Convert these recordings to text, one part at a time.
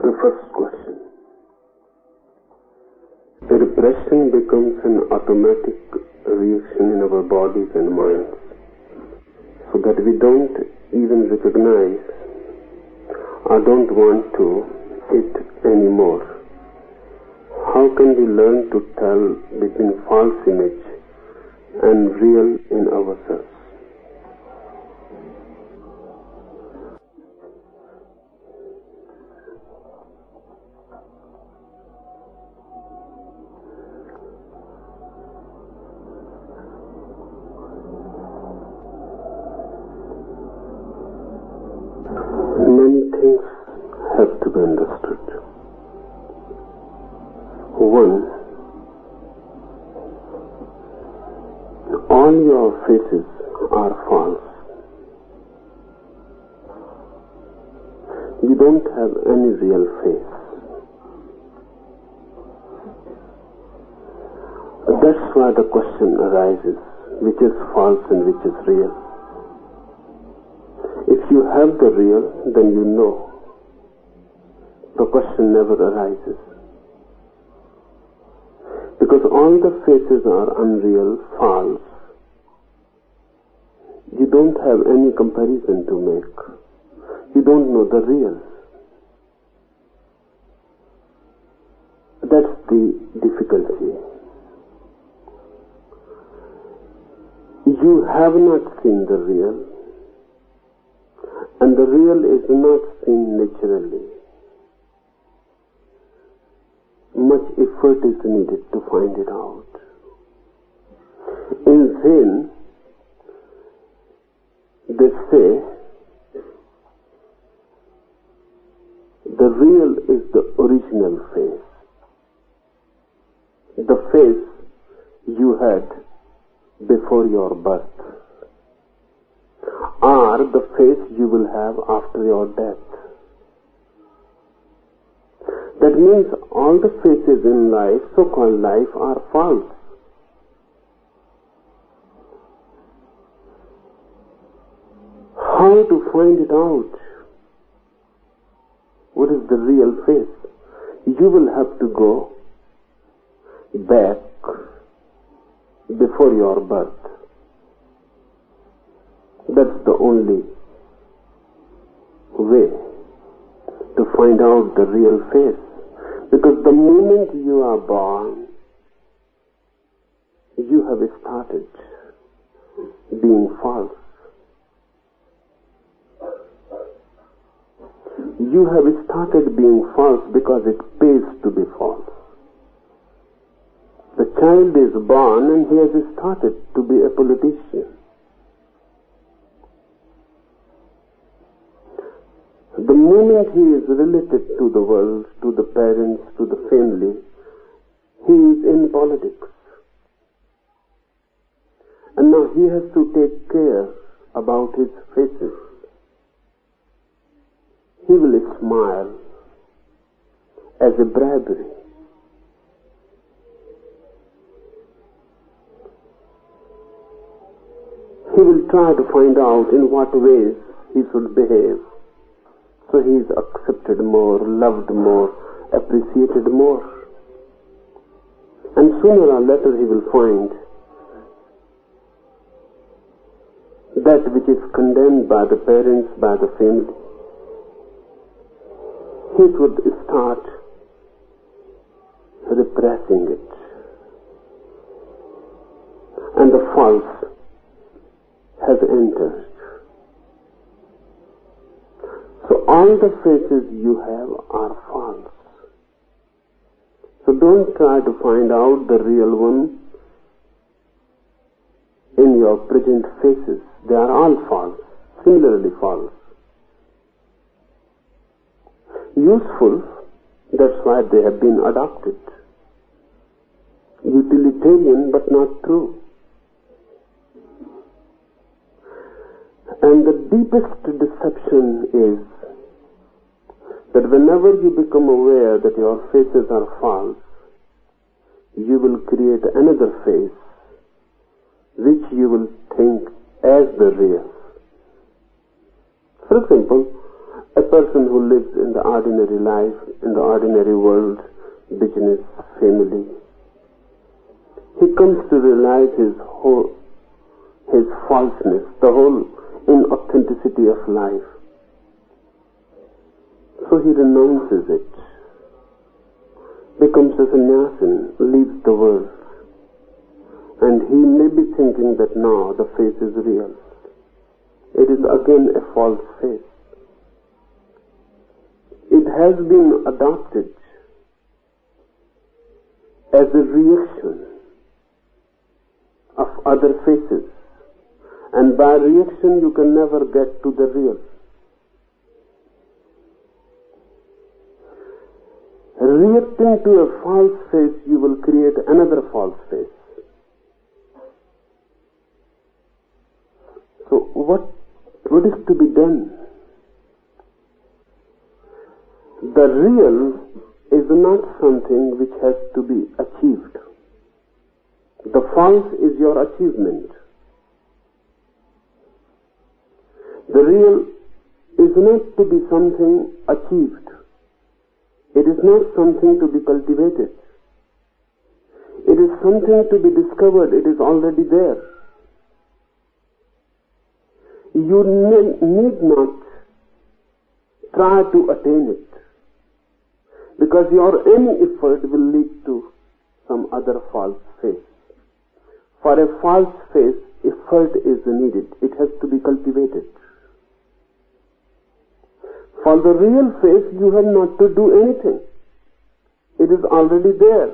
The first question. The repression becomes an automatic reaction in our bodies and minds, so that we don't even recognize or don't want to it anymore. How can we learn to tell between false image and real in ourselves? Many things have to be understood. One, all your faces are false. You don't have any real face. That's why the question arises, which is false and which is real. If you have the real, then you know. The question never arises. Because all the faces are unreal, false. You don't have any comparison to make. You don't know the real. That's the difficulty. You have not seen the real, and the real is not seen naturally. Much effort is needed to find it out. In Zen, they say the real is the original face. The face you had before your birth, or the face you will have after your death. That means all the faces in life, so-called life, are false. How to find it out? What is the real face? You will have to go back before your birth. That's the only way to find out the real face. Because the moment you are born, you have started being false. You have started being false because it pays to be false. The child is born and he has started to be a politician. The moment he is related to the world, to the parents, to the family, he is in politics. And now he has to take care about his faces. He will smile as a bribery. He will try to find out in what ways he should behave. So he is accepted more, loved more, appreciated more. And sooner or later he will find that which is condemned by the parents, by the family. He would start repressing it. And the false has entered. So all the faces you have are false. So don't try to find out the real one in your present faces. They are all false, similarly false. Useful, that's why they have been adopted. Utilitarian, but not true. And the deepest deception is that whenever you become aware that your faces are false, you will create another face which you will think as the real. For example, a person who lives in the ordinary life in the ordinary world, business, family. He comes to realize his falseness, the whole inauthenticity of life. So he renounces it, becomes a sannyasin, leaves the world. And he may be thinking that now the face is real. It is again a false face. It has been adopted as a reaction of other faces. And by reaction you can never get to the real. Reacting to a false face, you will create another false face. So what is to be done? The real is not something which has to be achieved. The false is your achievement. The real is not to be something achieved. It is not something to be cultivated. It is something to be discovered. It is already there. You need not try to attain it, because your any effort will lead to some other false face. For a false face, effort is needed. It has to be cultivated. For the real face, you have not to do anything. It is already there.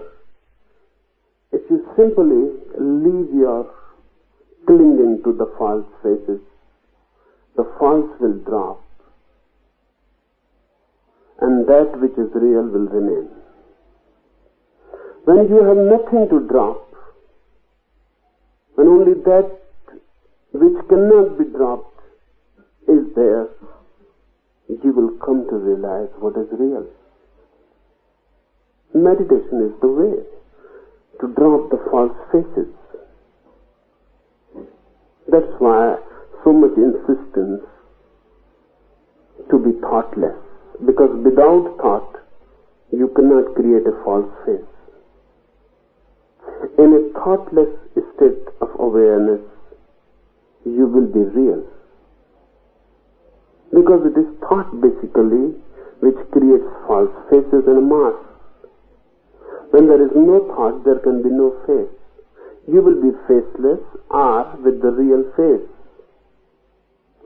If you simply leave your clinging to the false faces, the false will drop, and that which is real will remain. When you have nothing to drop, when only that which cannot be dropped is there, you will come to realize what is real. Meditation is the way to drop the false faces. That's why so much insistence to be thoughtless, because without thought you cannot create a false face. In a thoughtless state of awareness, you will be real, because it is thought basically which creates false faces and masks. When there is no thought, there can be no face. You will be faceless or with the real face,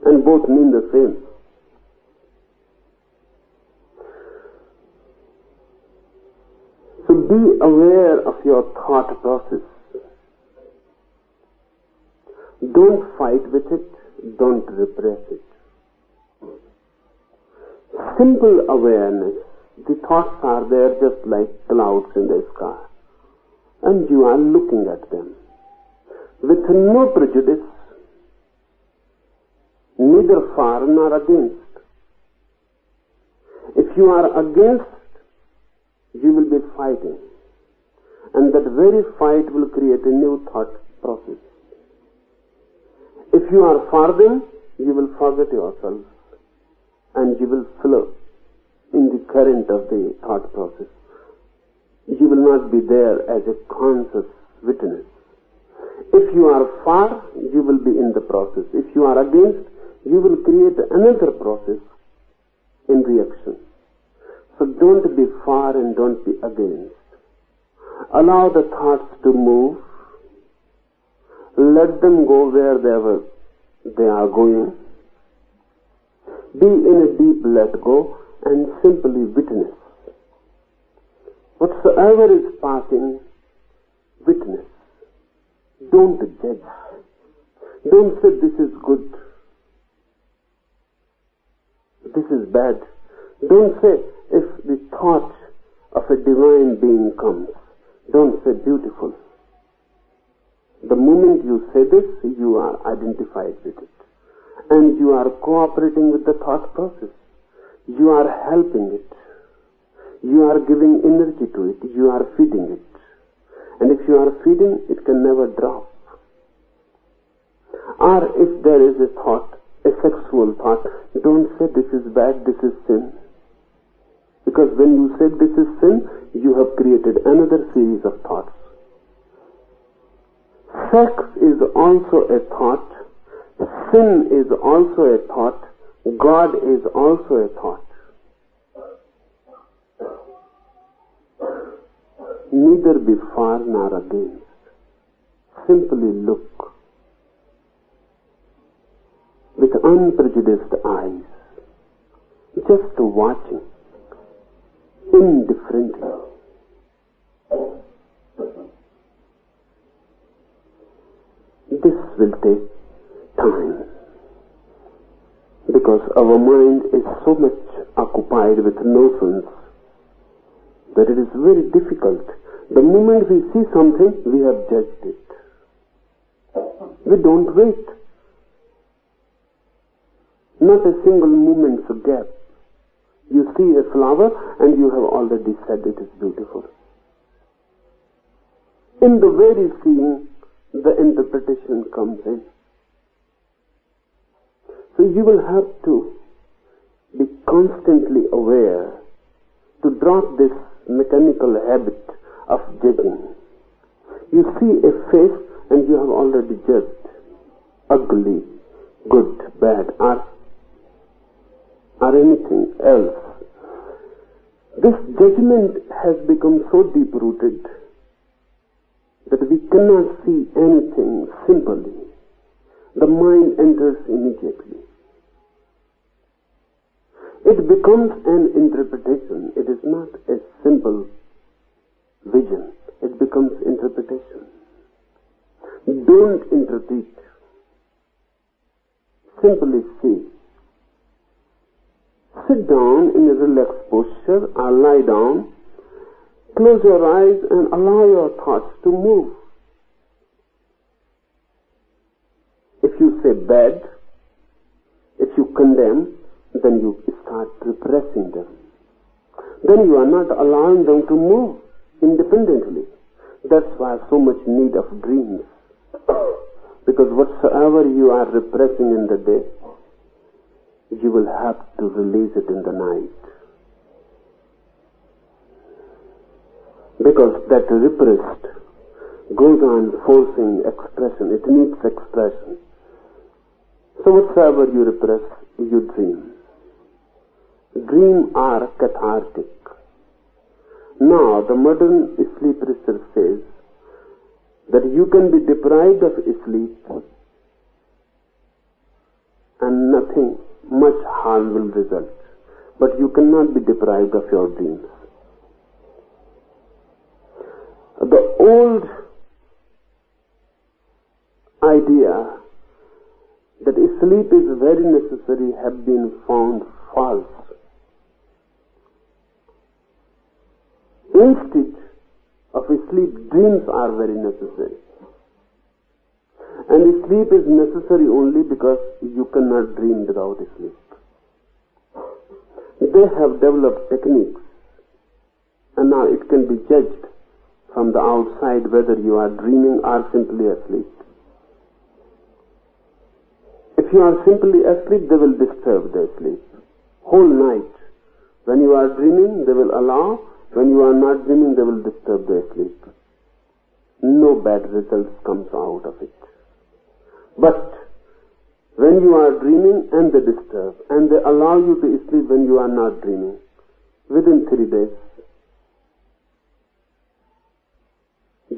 and both mean the same. So be aware of your thought process. Don't fight with it, don't repress it. Simple awareness. The thoughts are there just like clouds in the sky, and you are looking at them with no prejudice, neither for nor against. If you are against, you will be fighting, and that very fight will create a new thought process. If you are for them, you will forget yourself, and you will flow in the current of the thought process. You will not be there as a conscious witness. If you are for, you will be in the process. If you are against, you will create another process in reaction. So don't be for and don't be against. Allow the thoughts to move. Let them go wherever they are going. Be in a deep let go and simply witness. Whatsoever is passing, witness. Don't judge. Don't say this is good, this is bad. Don't say if the thought of a divine being comes, don't say beautiful. The moment you say this, you are identified with it, and you are cooperating with the thought process. You are helping it. You are giving energy to it. You are feeding it. And if you are feeding, it can never drop. Or if there is a thought, a sexual thought, don't say this is bad, this is sin. Because when you say this is sin, you have created another series of thoughts. Sex is also a thought. Sin is also a thought. God is also a thought. Neither be far nor against. Simply look with unprejudiced eyes, just watching indifferently. This will take time, because our mind is so much occupied with notions that it is very difficult. The moment we see something, we have judged it. We don't wait. Not a single moment's gap. You see a flower and you have already said it is beautiful. In the very seeing, the interpretation comes in. So you will have to be constantly aware to drop this mechanical habit of judging. You see a face and you have already judged. Ugly, good, bad, or anything else. This judgment has become so deep-rooted that we cannot see anything simply. The mind enters immediately. It becomes an interpretation. It is not a simple vision. It becomes interpretation. Don't interpret. Simply see. Sit down in a relaxed posture or lie down. Close your eyes and allow your thoughts to move. If you say bad, if you condemn, then you start repressing them. Then you are not allowing them to move independently. That's why so much need of dreams. Because whatsoever you are repressing in the day, you will have to release it in the night. Because that repressed goes on forcing expression. It needs expression. So whatsoever you repress, you dream. Dreams are cathartic. Now, the modern sleep research says that you can be deprived of sleep and nothing much harm will result. But you cannot be deprived of your dreams. The old idea that sleep is very necessary have been found false. Instead of sleep, dreams are very necessary. And sleep is necessary only because you cannot dream without sleep. They have developed techniques, and now it can be judged from the outside whether you are dreaming or simply asleep. If you are simply asleep, they will disturb the sleep. Whole night. When you are dreaming, they will allow. When you are not dreaming, they will disturb the sleep. No bad results comes out of it. But when you are dreaming and they disturb, and they allow you to sleep when you are not dreaming, within 3 days,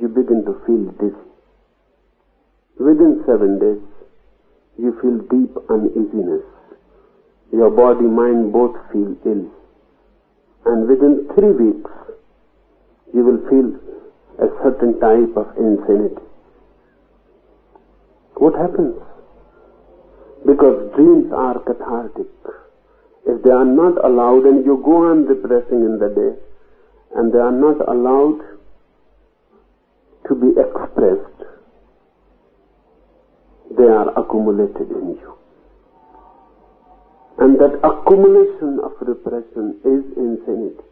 you begin to feel dizzy. Within 7 days, you feel deep uneasiness. Your body, mind both feel ill. And within 3 weeks, you will feel a certain type of insanity. What happens? Because dreams are cathartic. If they are not allowed and you go on repressing in the day, and they are not allowed to be expressed, they are accumulated in you. And that accumulation of repression is insanity.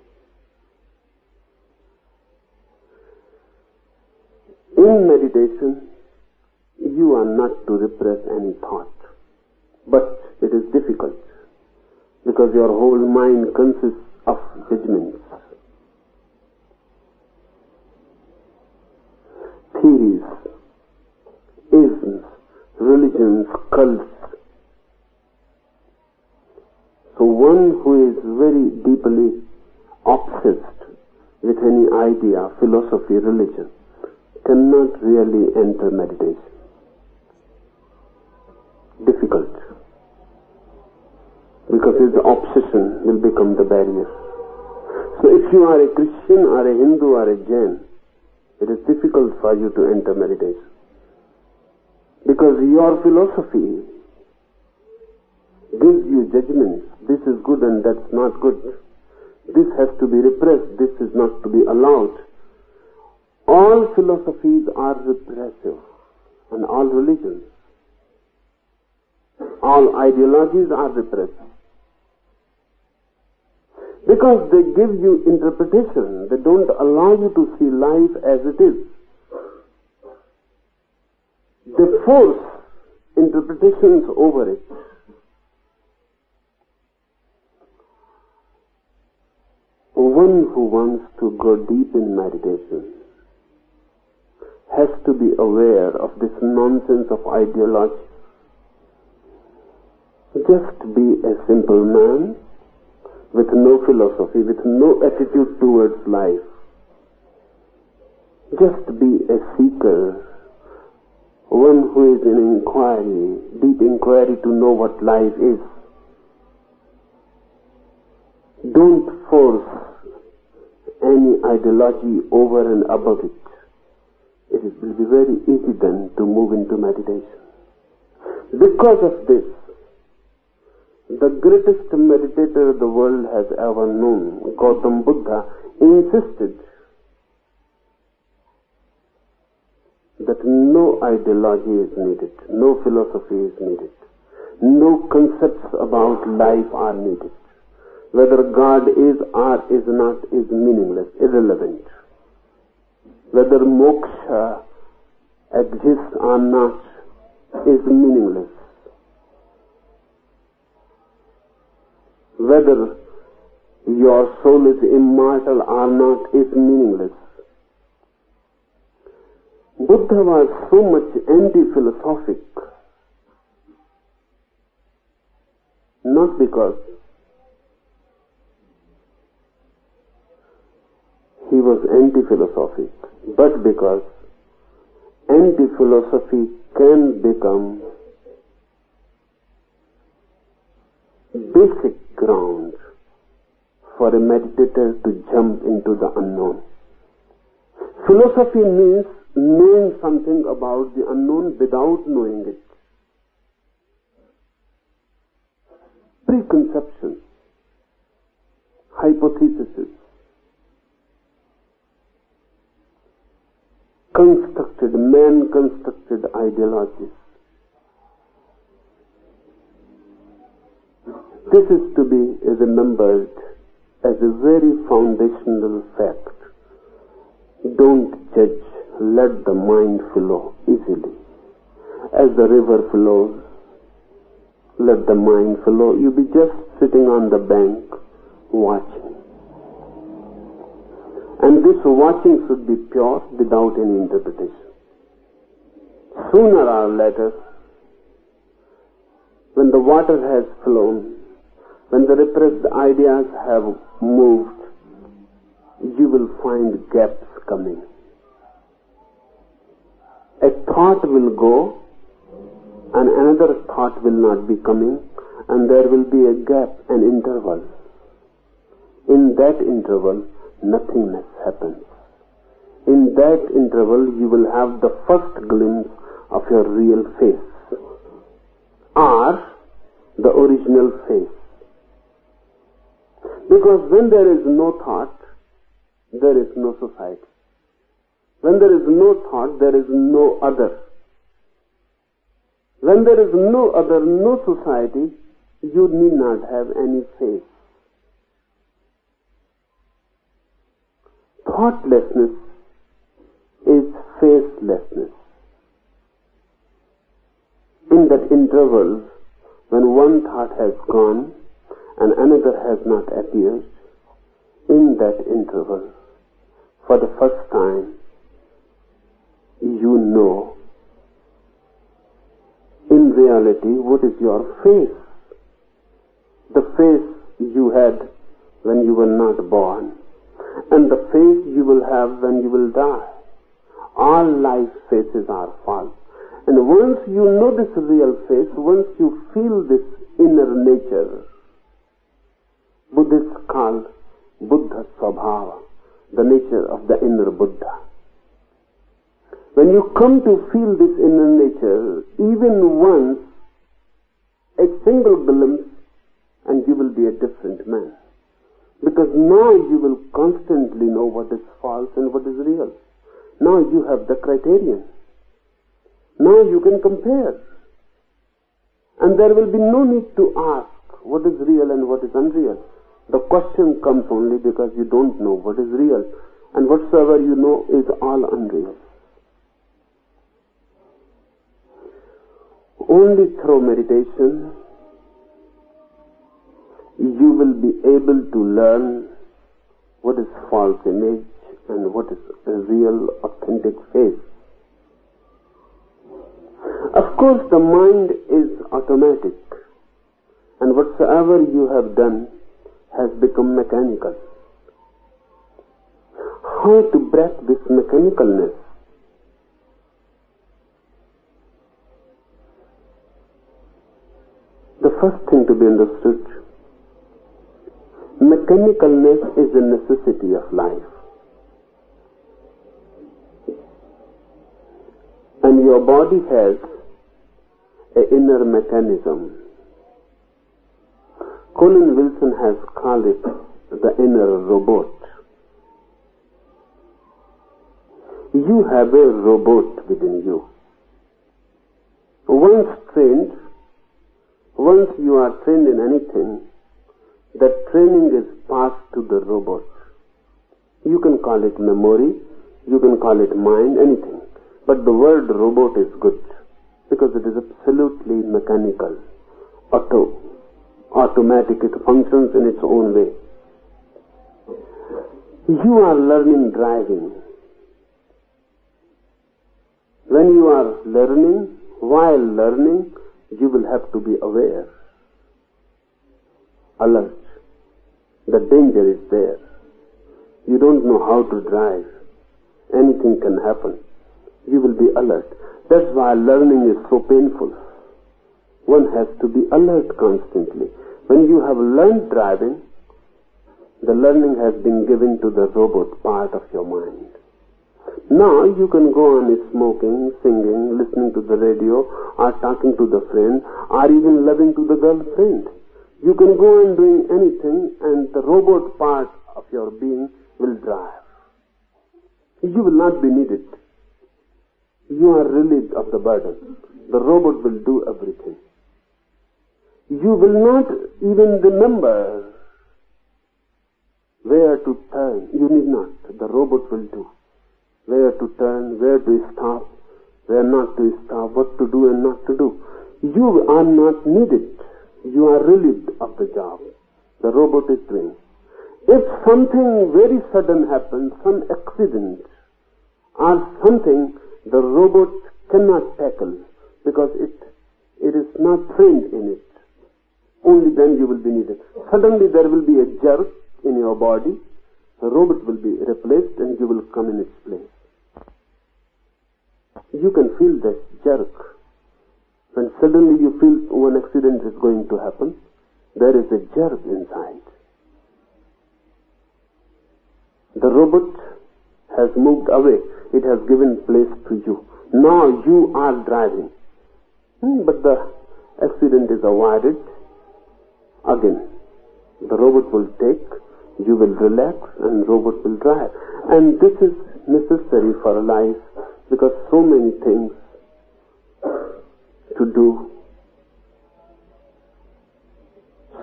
In meditation, you are not to repress any thought. But it is difficult, because your whole mind consists of judgments, theories, isms, religions, cults. So one who is very deeply obsessed with any idea, philosophy, religion, cannot really enter meditation. Difficult. Because his obsession will become the barrier. So if you are a Christian or a Hindu or a Jain, it is difficult for you to enter meditation. Because your philosophy gives you judgments. This is good and that's not good. This has to be repressed. This is not to be allowed. All philosophies are repressive, and all religions, all ideologies are repressive. Because they give you interpretation. They don't allow you to see life as it is. They force interpretations over it. One who wants to go deep in meditation has to be aware of this nonsense of ideology. Just be a simple man with no philosophy, with no attitude towards life. Just be a seeker, one who is in inquiry, deep inquiry to know what life is. Don't force any ideology over and above it. It will be very easy then to move into meditation. Because of this, the greatest meditator the world has ever known, Gautam Buddha, insisted that no ideology is needed, no philosophy is needed, no concepts about life are needed. Whether God is or is not is meaningless, irrelevant. Whether moksha exists or not is meaningless. Whether your soul is immortal or not is meaningless. Buddha was so much anti-philosophic, not because he was anti-philosophic, but because anti-philosophy can become basic ground for a meditator to jump into the unknown. Philosophy means knowing something about the unknown without knowing it. Preconceptions, hypotheses, man-constructed ideologies. This is to be remembered as a very foundational fact. Don't judge, let the mind flow easily. As the river flows, let the mind flow. You be just sitting on the bank, watching. And this watching should be pure, without any interpretation. Sooner or later, when the water has flown, when the repressed ideas have moved, you will find gaps coming. A thought will go, and another thought will not be coming, and there will be a gap, an interval. In that interval, nothingness happens. In that interval, you will have the first glimpse of your real face, or the original face. Because when there is no thought, there is no society. When there is no thought, there is no other. When there is no other, no society, you need not have any face. Thoughtlessness is facelessness. In that interval, when one thought has gone and another has not appeared, in that interval, for the first time, you know in reality what is your face. The face you had when you were not born, and the face you will have when you will die. All life faces are false. And once you know this real face, once you feel this inner nature, Buddhists call Buddha Swabhava, the nature of the inner Buddha. When you come to feel this inner nature, even once, a single glimpse, and you will be a different man. Because now you will constantly know what is false and what is real. Now you have the criterion. Now you can compare. And there will be no need to ask what is real and what is unreal. The question comes only because you don't know what is real. And whatsoever you know is all unreal. Only through meditation you will be able to learn what is false image and what is a real, authentic face. Of course, the mind is automatic, and whatsoever you have done has become mechanical. How to break this mechanicalness? The first thing to be understood, mechanicalness is a necessity of life. And your body has an inner mechanism. Colin Wilson has called it the inner robot. You have a robot within you. Once you are trained in anything, that training is passed to the robot. You can call it memory, you can call it mind, anything. But the word robot is good because it is absolutely mechanical, automatic. It functions in its own way. You are learning driving. When you are learning, while learning, you will have to be aware, alert. The danger is there. You don't know how to drive. Anything can happen. You will be alert. That's why learning is so painful. One has to be alert constantly. When you have learned driving, the learning has been given to the robot part of your mind. Now you can go on smoking, singing, listening to the radio, or talking to the friend, or even loving to the girlfriend. You can go on doing anything, and the robot part of your being will drive. You will not be needed. You are relieved of the burden. The robot will do everything. You will not even remember where to turn. You need not. The robot will do. Where to turn, where to stop, where not to stop, what to do and not to do. You are not needed. You are relieved of the job. The robot is doing. If something very sudden happens, some accident or something, the robot cannot tackle because it is not trained in it. Only then you will be needed. Suddenly there will be a jerk in your body. The robot will be replaced and you will come in its place. You can feel that jerk. When suddenly you feel one accident is going to happen, there is a jerk inside. The robot has moved away. It has given place to you. Now you are driving. But the accident is avoided. Again, the robot will take, you will relax, and robot will drive. And this is necessary for life because so many things to do,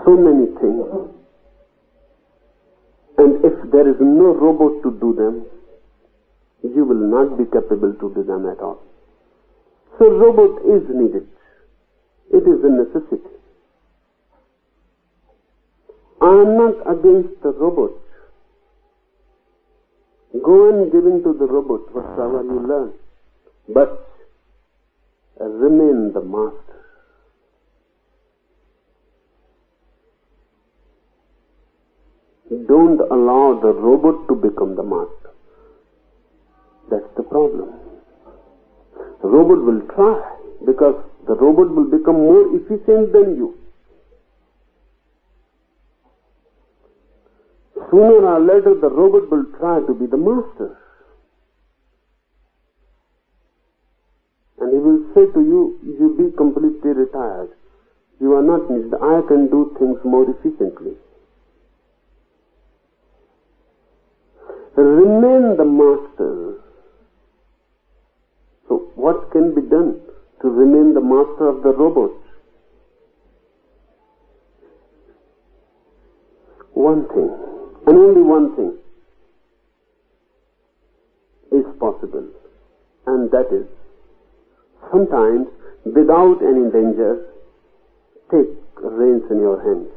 so many things. And if there is no robot to do them, you will not be capable to do them at all. So robot is needed. It is a necessity. I am not against the robot. Go on giving to the robot whatever you learn, but remain the master. Don't allow the robot to become the master. That's the problem. The robot will try, because the robot will become more efficient than you. Sooner or later, the robot will try to be the master. And he will say to you, you be completely retired. You are not needed. I can do things more efficiently. Remain the master. So what can be done to remain the master of the robot? One thing, and only one thing, is possible, and that is, sometimes, without any danger, take reins in your hands.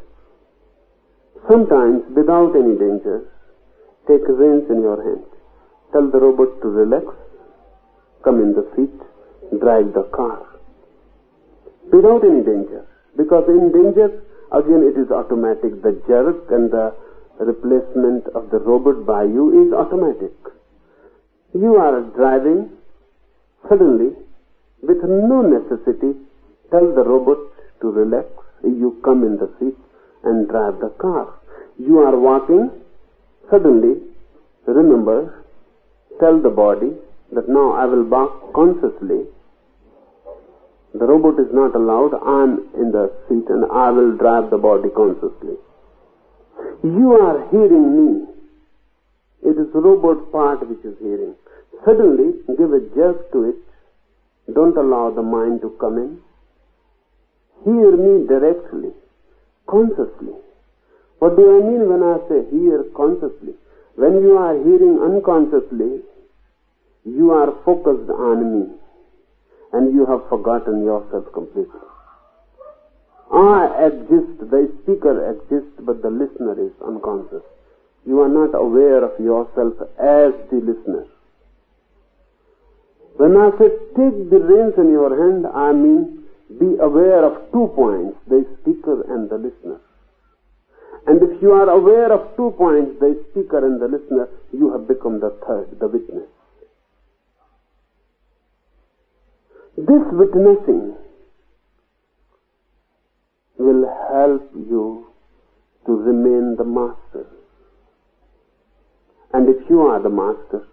Sometimes, without any danger, take reins in your hands. Tell the robot to relax, come in the seat, drive the car. Without any danger. Because in danger, again it is automatic. The jerk and the replacement of the robot by you is automatic. You are driving, suddenly, with no necessity, tell the robot to relax, you come in the seat and drive the car. You are walking, suddenly, remember, tell the body that now I will walk consciously. The robot is not allowed, I am in the seat and I will drive the body consciously. You are hearing me. It is the robot part which is hearing. Suddenly, give a jerk to it. Don't allow the mind to come in. Hear me directly, consciously. What do I mean when I say hear consciously? When you are hearing unconsciously, you are focused on me and you have forgotten yourself completely. I exist, the speaker exists, but the listener is unconscious. You are not aware of yourself as the listener. When I say take the reins in your hand, I mean be aware of 2 points, the speaker and the listener. And if you are aware of 2 points, the speaker and the listener, you have become the third, the witness. This witnessing will help you to remain the master. And if you are the master,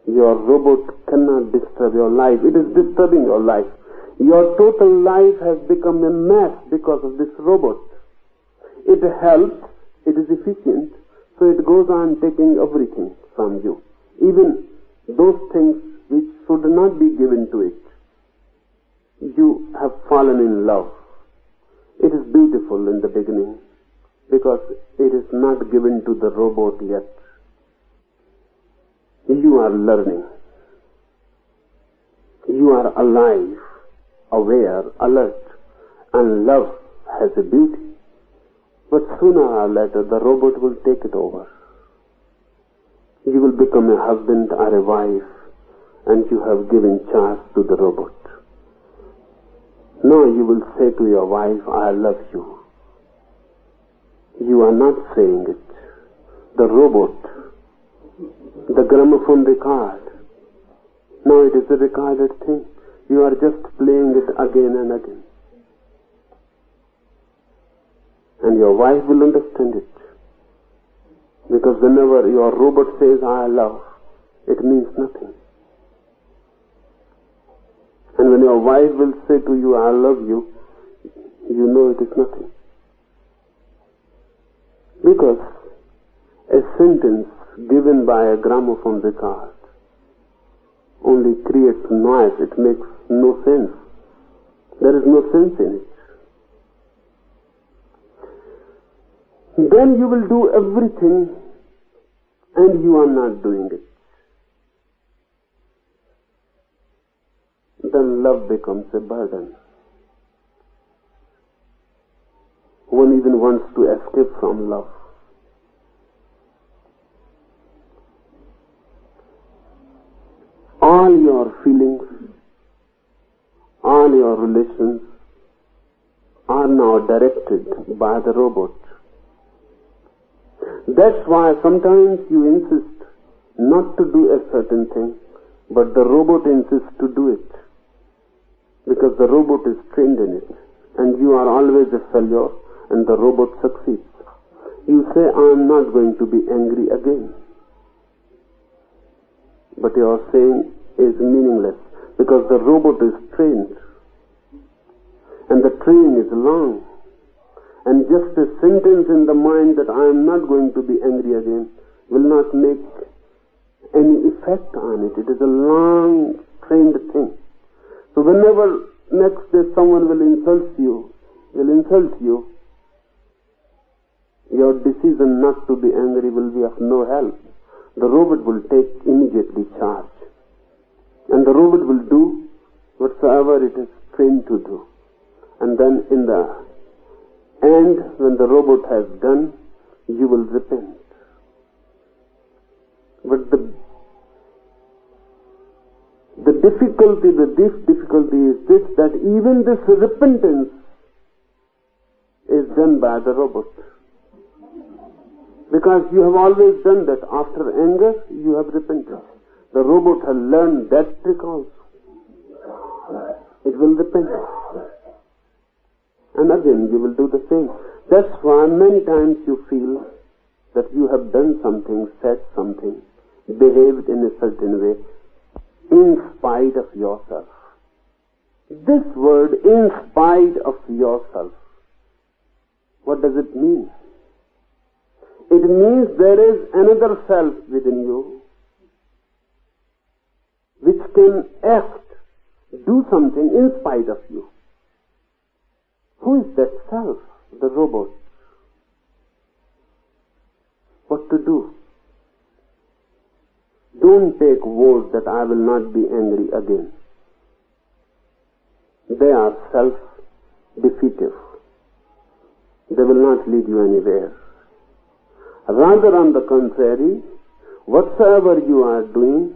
your robot cannot disturb your life. It is disturbing your life. Your total life has become a mess because of this robot. It helps, it is efficient, so it goes on taking everything from you. Even those things which should not be given to it. You have fallen in love. It is beautiful in the beginning because it is not given to the robot yet. You are learning. You are alive, aware, alert, and love has a beauty. But sooner or later the robot will take it over. You will become a husband or a wife and you have given charge to the robot. Now you will say to your wife, I love you. You are not saying it. The robot, the gramophone record, now it is a recorded thing. You are just playing it again and again. And your wife will understand it. Because whenever your robot says, I love, it means nothing. And when your wife will say to you, I love you, you know it is nothing. Because a sentence given by a gramophone record only creates noise. It makes no sense. There is no sense in it. Then you will do everything and you are not doing it. Then love becomes a burden. One even wants to escape from love. all your feelings, all your relations are now directed by the robot. That's why sometimes you insist not to do a certain thing, but the robot insists to do it, because the robot is trained in it, and you are always a failure, and the robot succeeds. You say, I am not going to be angry again. But your saying is meaningless, because the robot is trained, and the training is long. And just a sentence in the mind that I am not going to be angry again will not make any effect on it. It is a long trained thing. So whenever next day someone will insult you, your decision not to be angry will be of no help. The robot will take immediately charge. And the robot will do whatsoever it is trained to do. And then in the end, when the robot has done, you will repent. But the difficulty is this, that even this repentance is done by the robot. Because you have always done that. After anger, you have repented. The robot has learned that trick also. It will repent. And again, you will do the same. That's why many times you feel that you have done something, said something, behaved in a certain way, in spite of yourself. This word, in spite of yourself, what does it mean? It means there is another self within you which can act, do something in spite of you. Who is that self? The robot. What to do? Don't take vows that I will not be angry again. They are self-defeative. They will not lead you anywhere. Rather, on the contrary, whatsoever you are doing,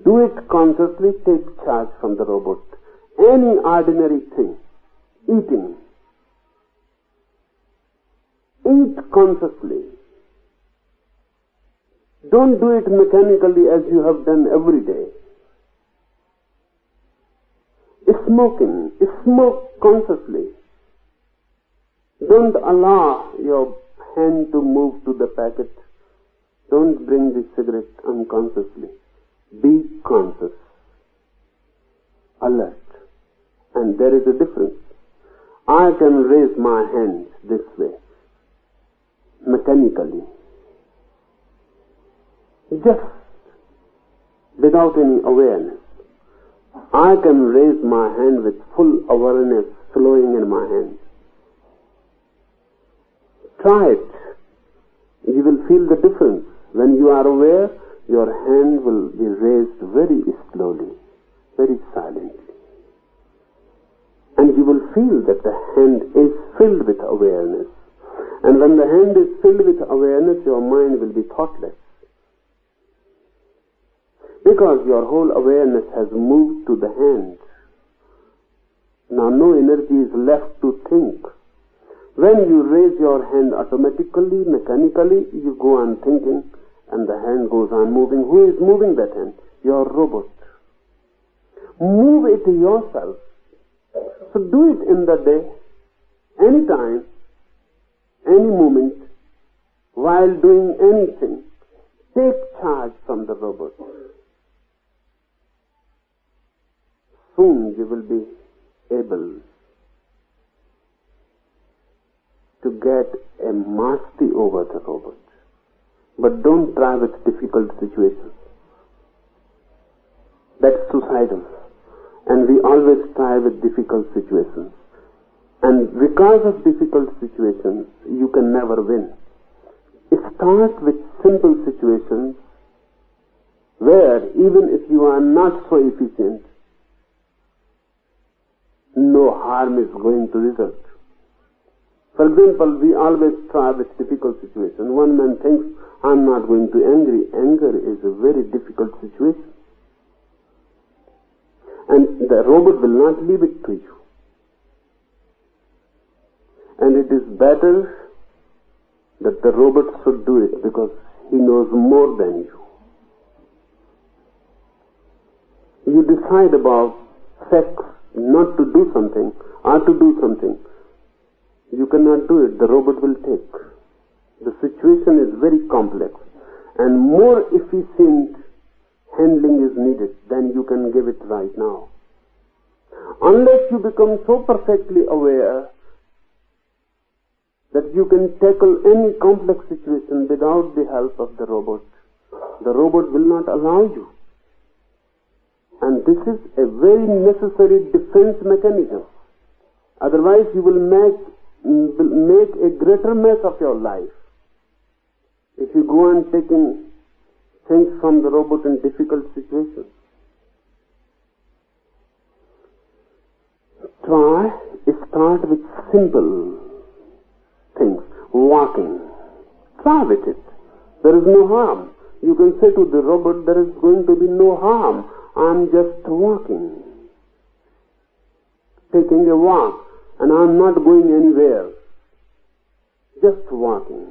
do it consciously, take charge from the robot. Any ordinary thing, eating, eat consciously. Don't do it mechanically as you have done every day. Smoking, smoke consciously. Don't allow your hand to move to the packet. Don't bring the cigarette unconsciously. Be conscious, alert. And there is a difference. I can raise my hands this way, mechanically, just without any awareness. I can raise my hand with full awareness flowing in my hand. Try it. You will feel the difference. When you are aware, your hand will be raised very slowly, very silently. And you will feel that the hand is filled with awareness. And when the hand is filled with awareness, your mind will be thoughtless. Because your whole awareness has moved to the hand. Now no energy is left to think. When you raise your hand automatically, mechanically, you go on thinking and the hand goes on moving. Who is moving that hand? Your robot. Move it yourself. So do it in the day, any time, any moment, while doing anything. Take charge from the robot. Soon you will be able to get a mastery over the robot. But don't try with difficult situations. That's suicidal. And we always try with difficult situations. And because of difficult situations, you can never win. Start with simple situations where even if you are not so efficient, no harm is going to result. For example, we always try with difficult situations. One man thinks, I'm not going to angry. Anger is a very difficult situation. the robot will not leave it to you. And it is better that the robot should do it because he knows more than you. You decide about sex, not to do something or to do something. You cannot do it, the robot will take. The situation is very complex and more efficient handling is needed than you can give it right now. Unless you become so perfectly aware that you can tackle any complex situation without the help of the robot will not allow you. And this is a very necessary defense mechanism. Otherwise you will make a greater mess of your life. If you go on taking things from the robot in difficult situations. Start with simple things. Walking. Try with it. There is no harm. You can say to the robot, there is going to be no harm. I'm just walking. Taking a walk. And I'm not going anywhere. Just walking.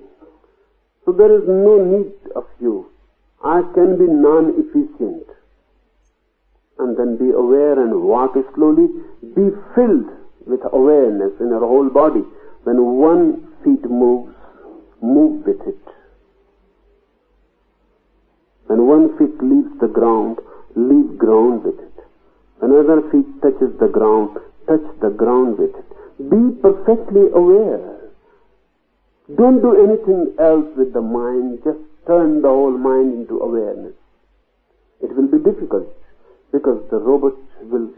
So there is no need of you. I can be non-efficient. And then be aware and walk slowly. Be filled with awareness in your whole body. When one feet moves, move with it. When one feet leaves the ground, leave ground with it. When other feet touches the ground, touch the ground with it. Be perfectly aware. Don't do anything else with the mind. Just turn the whole mind into awareness. It will be difficult because the robot will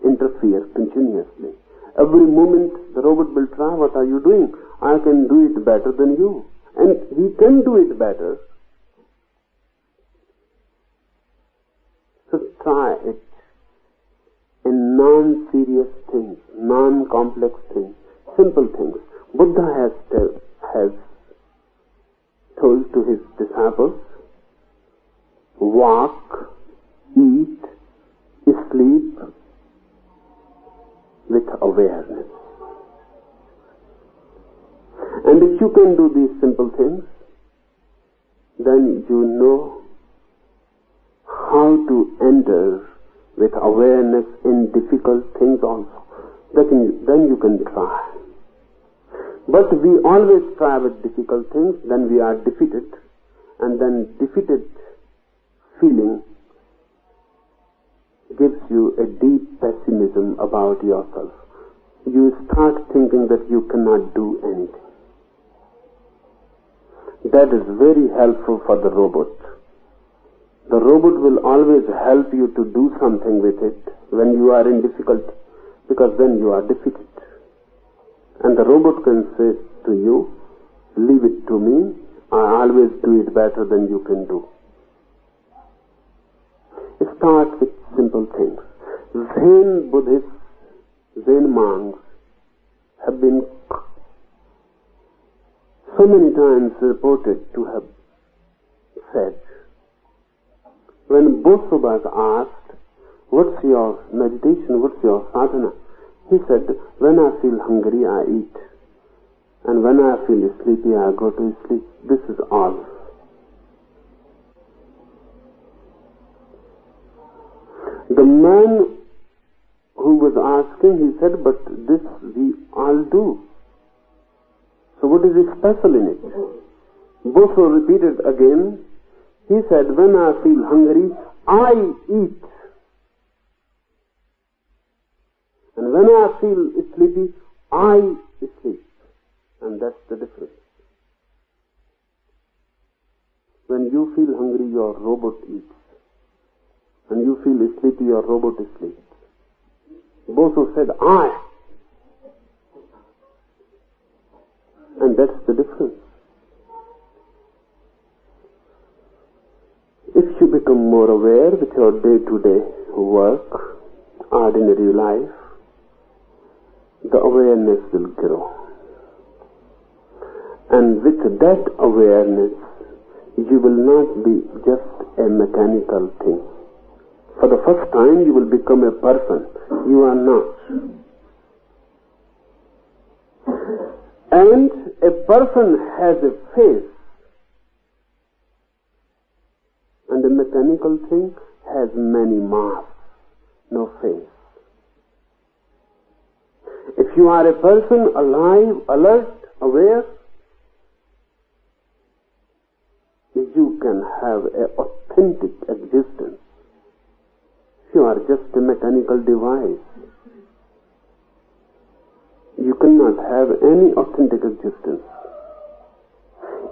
interfere continuously. Every moment the robot will try, what are you doing? I can do it better than you. And he can do it better. So try it in non-serious things, non-complex things, simple things. Buddha has told to his disciples, walk, eat, sleep with awareness. And if you can do these simple things, then you know how to enter with awareness in difficult things also. Then you can try. But we always try with difficult things, then we are defeated, and then defeated feeling gives you a deep pessimism about yourself. You start thinking that you cannot do anything. That is very helpful for the robot. The robot will always help you to do something with it when you are in difficulty, because then you are defeated. And the robot can say to you, leave it to me, I always do it better than you can do. Start with simple things. Zen Buddhists, Zen monks have been so many times reported to have said, when Bodhisattva asked, what's your meditation, what's your sadhana? He said, when I feel hungry, I eat. And when I feel sleepy, I go to sleep. This is all. The man who was asking, he said, but this we all do. So what is special in it? Boso repeated again. He said, when I feel hungry, I eat. And when I feel sleepy, I sleep. And that's the difference. When you feel hungry, your robot eats. When you feel sleepy, your robot sleeps. Boso said, I. And that's the difference. If you become more aware with your day-to-day work, ordinary life, the awareness will grow. And with that awareness, you will not be just a mechanical thing. For the first time you will become a person. You are not. And a person has a face, and a mechanical thing has many masks, no face. If you are a person alive, alert, aware, you can have an authentic existence. You are just a mechanical device. You cannot have any authentic existence.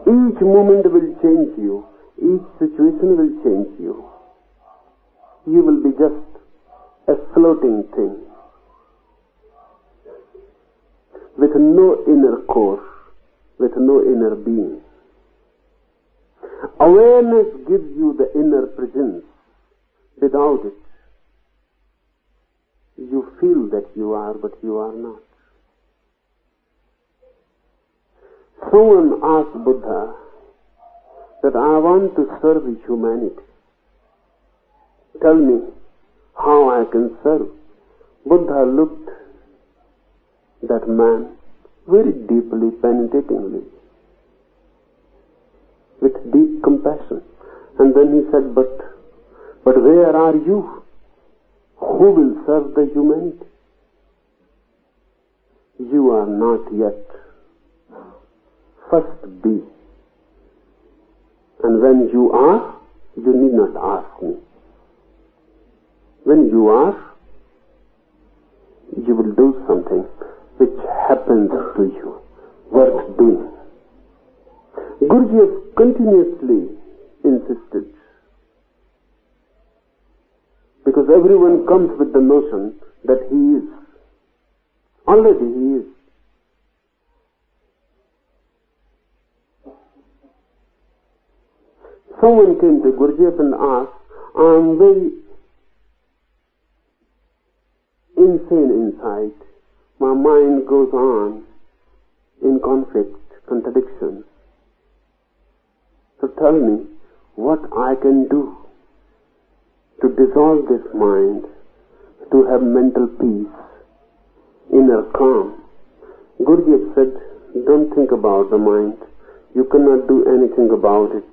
Each moment will change you. Each situation will change you. You will be just a floating thing with no inner core, with no inner being. Awareness gives you the inner presence. Without it, you feel that you are, but you are not. Someone asked Buddha that I want to serve humanity. Tell me how I can serve. Buddha looked that man very deeply, penetratingly, with deep compassion. And then he said, but where are you? Who will serve the humanity? You are not yet. First be. And when you are, you need not ask me. When you are, you will do something which happens to you, worth doing. Gurdjieff continuously insisted, because everyone comes with the notion that he is. Already he is. Someone came to Gurdjieff and asked, I am very insane inside. My mind goes on in conflict, contradictions. So tell me what I can do to dissolve this mind, to have mental peace, inner calm. Gurdjieff said, don't think about the mind. You cannot do anything about it.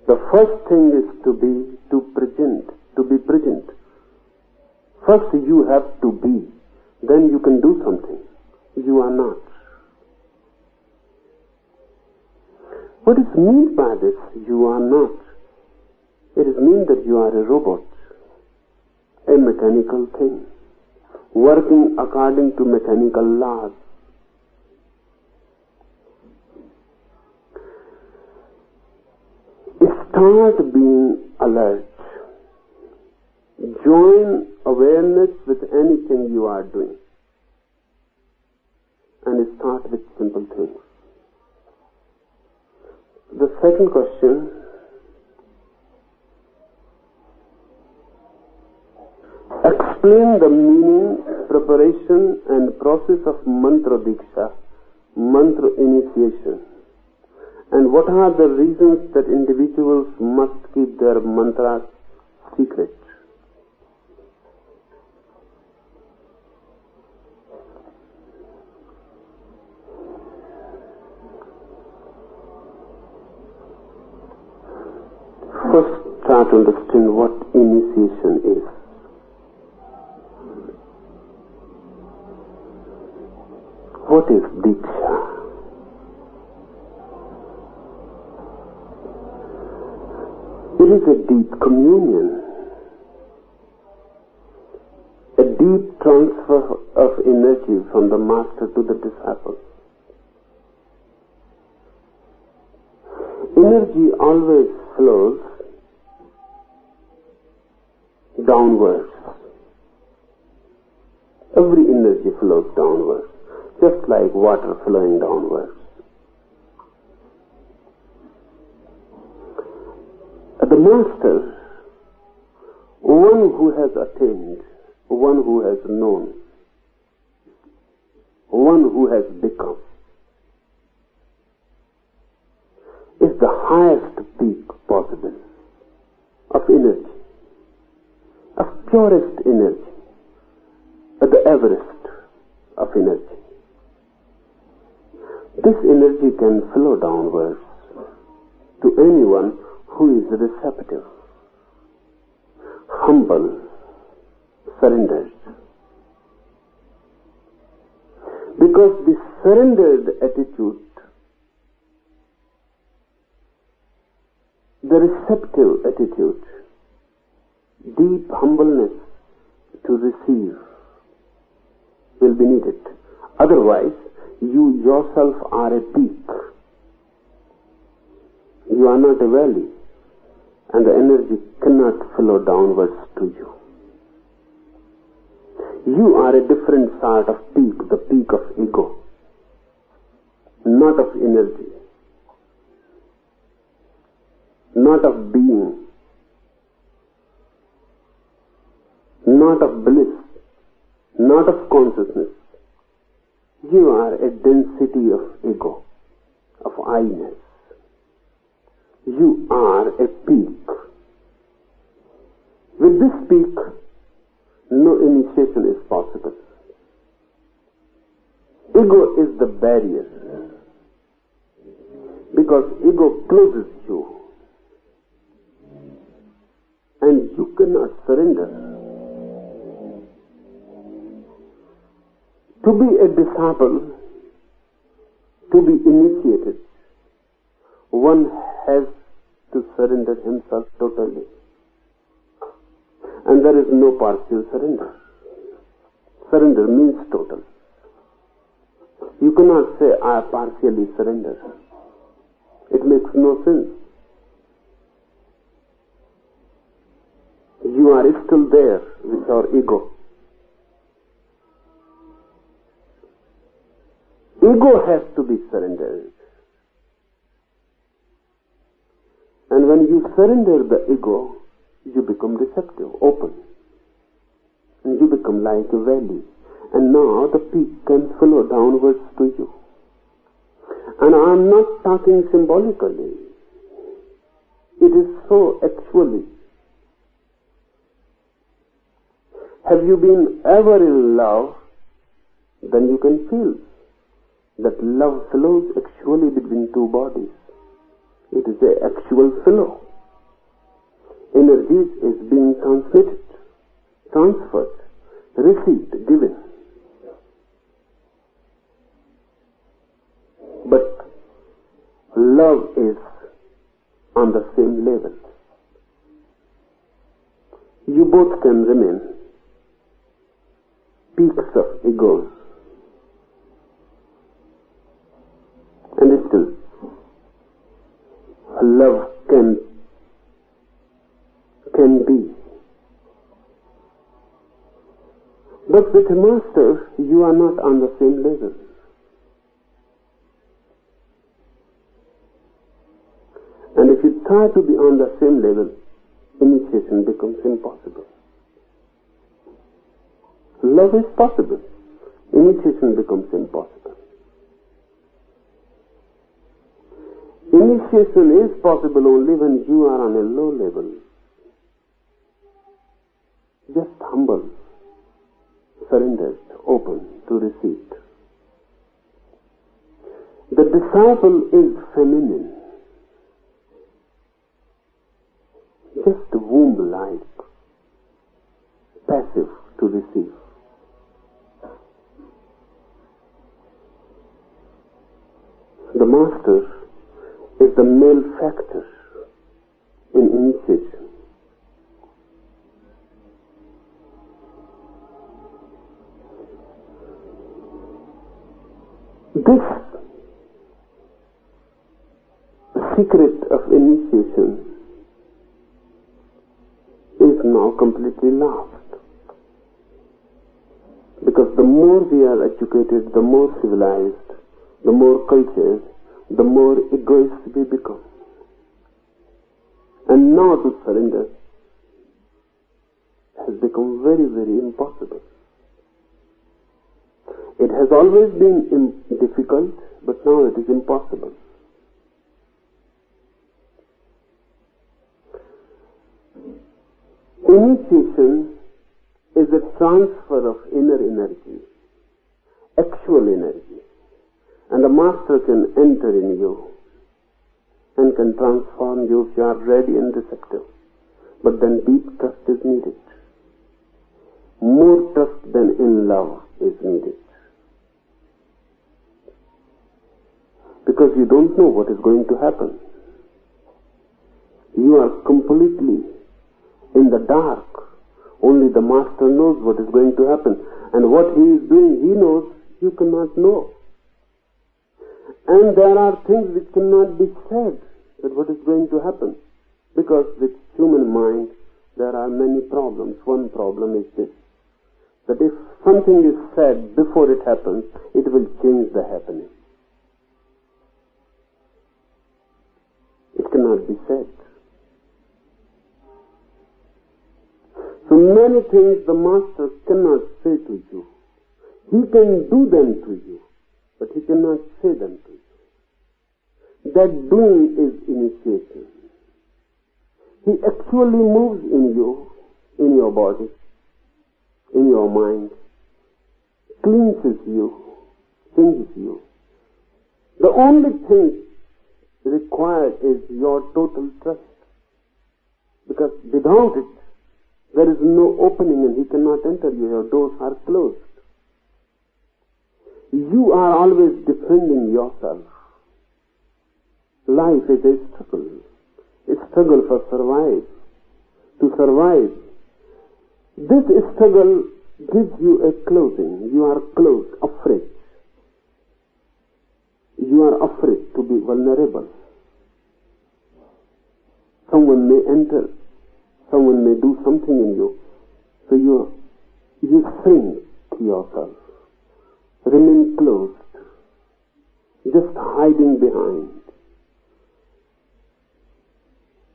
The first thing is to be present. First you have to be, then you can do something. You are not. What is meant by this? You are not. It is mean that you are a robot, a mechanical thing, working according to mechanical laws. Start being alert. Join awareness with anything you are doing. And start with simple things. The second question, explain the meaning, preparation and process of mantra diksha, mantra initiation. And what are the reasons that individuals must keep their mantras secret? First, try to understand what initiation is. What is diksha? It is a deep communion, a deep transfer of energy from the master to the disciple. Energy always flows downwards. Every energy flows downwards, just like water flowing downwards. The master, one who has attained, one who has known, one who has become, is the highest peak possible of energy, of purest energy, at the Everest of energy. This energy can flow downwards to anyone who is receptive, humble, surrendered. Because the surrendered attitude, the receptive attitude, deep humbleness to receive will be needed. Otherwise, you yourself are a peak. You are not a valley, and the energy cannot flow downwards to you. You are a different sort of peak, the peak of ego, not of energy, not of being, not of bliss, not of consciousness. You are a density of ego, of I-ness. You are a peak. With this peak, no initiation is possible. Ego is the barrier, because ego closes you, and you cannot surrender. To be a disciple, to be initiated, one has to surrender himself totally. And there is no partial surrender. Surrender means total. You cannot say, I partially surrender. It makes no sense. You are still there with your ego. Ego has to be surrendered. And when you surrender the ego, you become receptive, open. And you become like a valley. And now the peak can flow downwards to you. And I am not talking symbolically. It is so actually. Have you been ever in love? Then you can feel that love flows actually between two bodies. It is an actual flow. Energy is being transmitted, transferred, received, given. But love is on the same level. You both can remain peaks of egos, and still love can be. But with a master, you are not on the same level. And if you try to be on the same level, initiation becomes impossible. Love is possible. Initiation becomes impossible. Initiation is possible only when you are on a low level. Just humble, surrendered, open to receive. The disciple is feminine, just womb-like, passive to receive. The master is the male factor in initiation. This secret of initiation is now completely lost. Because the more we are educated, the more civilized, the more cultured, the more egoist we become. And now to surrender has become very, very impossible. It has always been difficult, but now it is impossible. Initiation is a transfer of inner energy, actual energy. And the Master can enter in you and can transform you if you are ready and receptive. But then deep trust is needed. More trust than in love is needed. Because you don't know what is going to happen. You are completely in the dark. Only the Master knows what is going to happen. And what he is doing, he knows, you cannot know. And there are things which cannot be said, that what is going to happen. Because with human mind, there are many problems. One problem is this, that if something is said before it happens, it will change the happening. It cannot be said. So many things the Master cannot say to you. He can do them to you, but he cannot say them to you. That doing is initiation. He actually moves in you, in your body, in your mind, cleanses you, changes you. The only thing required is your total trust. Because without it, there is no opening and he cannot enter you. Your doors are closed. You are always defending yourself. Life is a struggle for to survive. This struggle gives you a closing. You are closed, afraid. You are afraid to be vulnerable. Someone may enter, someone may do something in you, so you shrink yourself, remain closed, just hiding behind,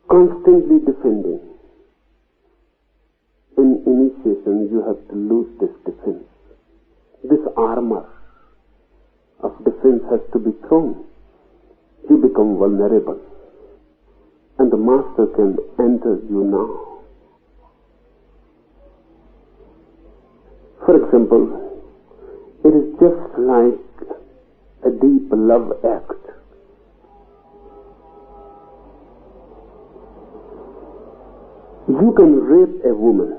constantly defending. In initiation, you have to lose this defense. This armor of defense has to be thrown. You become vulnerable. And the Master can enter you now. For example, it is just like a deep love act. You can rape a woman.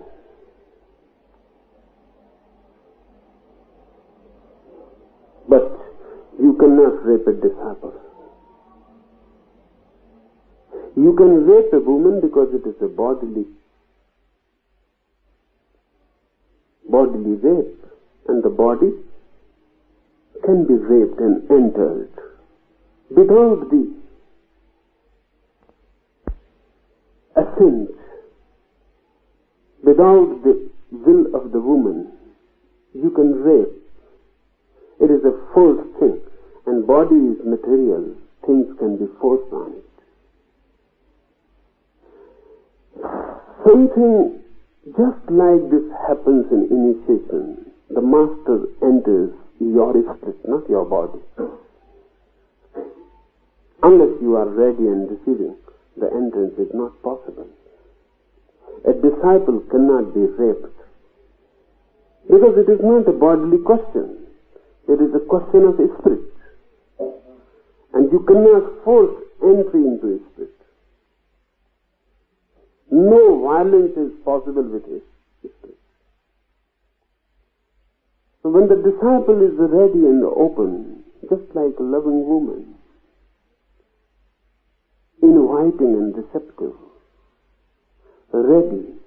But you cannot rape a disciple. You can rape a woman because it is a bodily rape, and the body can be raped and entered without the assent, without the will of the woman. You can rape. It is a forced thing, and body is material. Things can be forced on it. Something just like this happens in initiation. The Master enters your spirit, not your body. Unless you are ready and receiving, the entrance is not possible. A disciple cannot be raped because it is not a bodily question. It is a question of spirit. And you cannot force entry into a spirit. No violence is possible with his spirit. So when the disciple is ready and open, just like a loving woman, inviting and receptive, ready,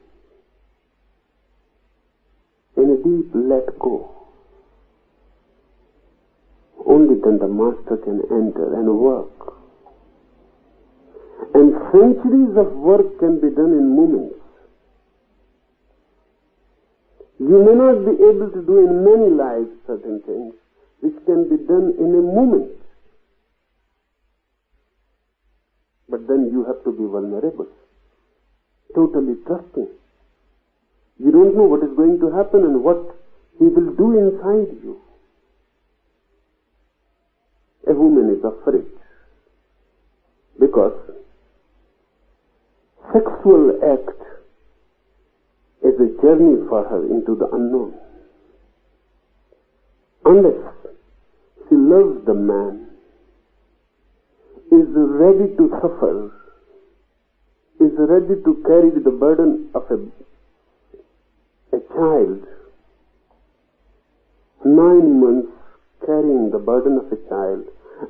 in a deep let go, only then the Master can enter and work. And centuries of work can be done in moments. You may not be able to do in many lives certain things which can be done in a moment. But then you have to be vulnerable, totally trusting. You don't know what is going to happen and what he will do inside you. A woman is afraid because sexual act is a journey for her into the unknown. Unless she loves the man, is ready to suffer, is ready to carry the burden of a child, 9 months carrying the burden of a child,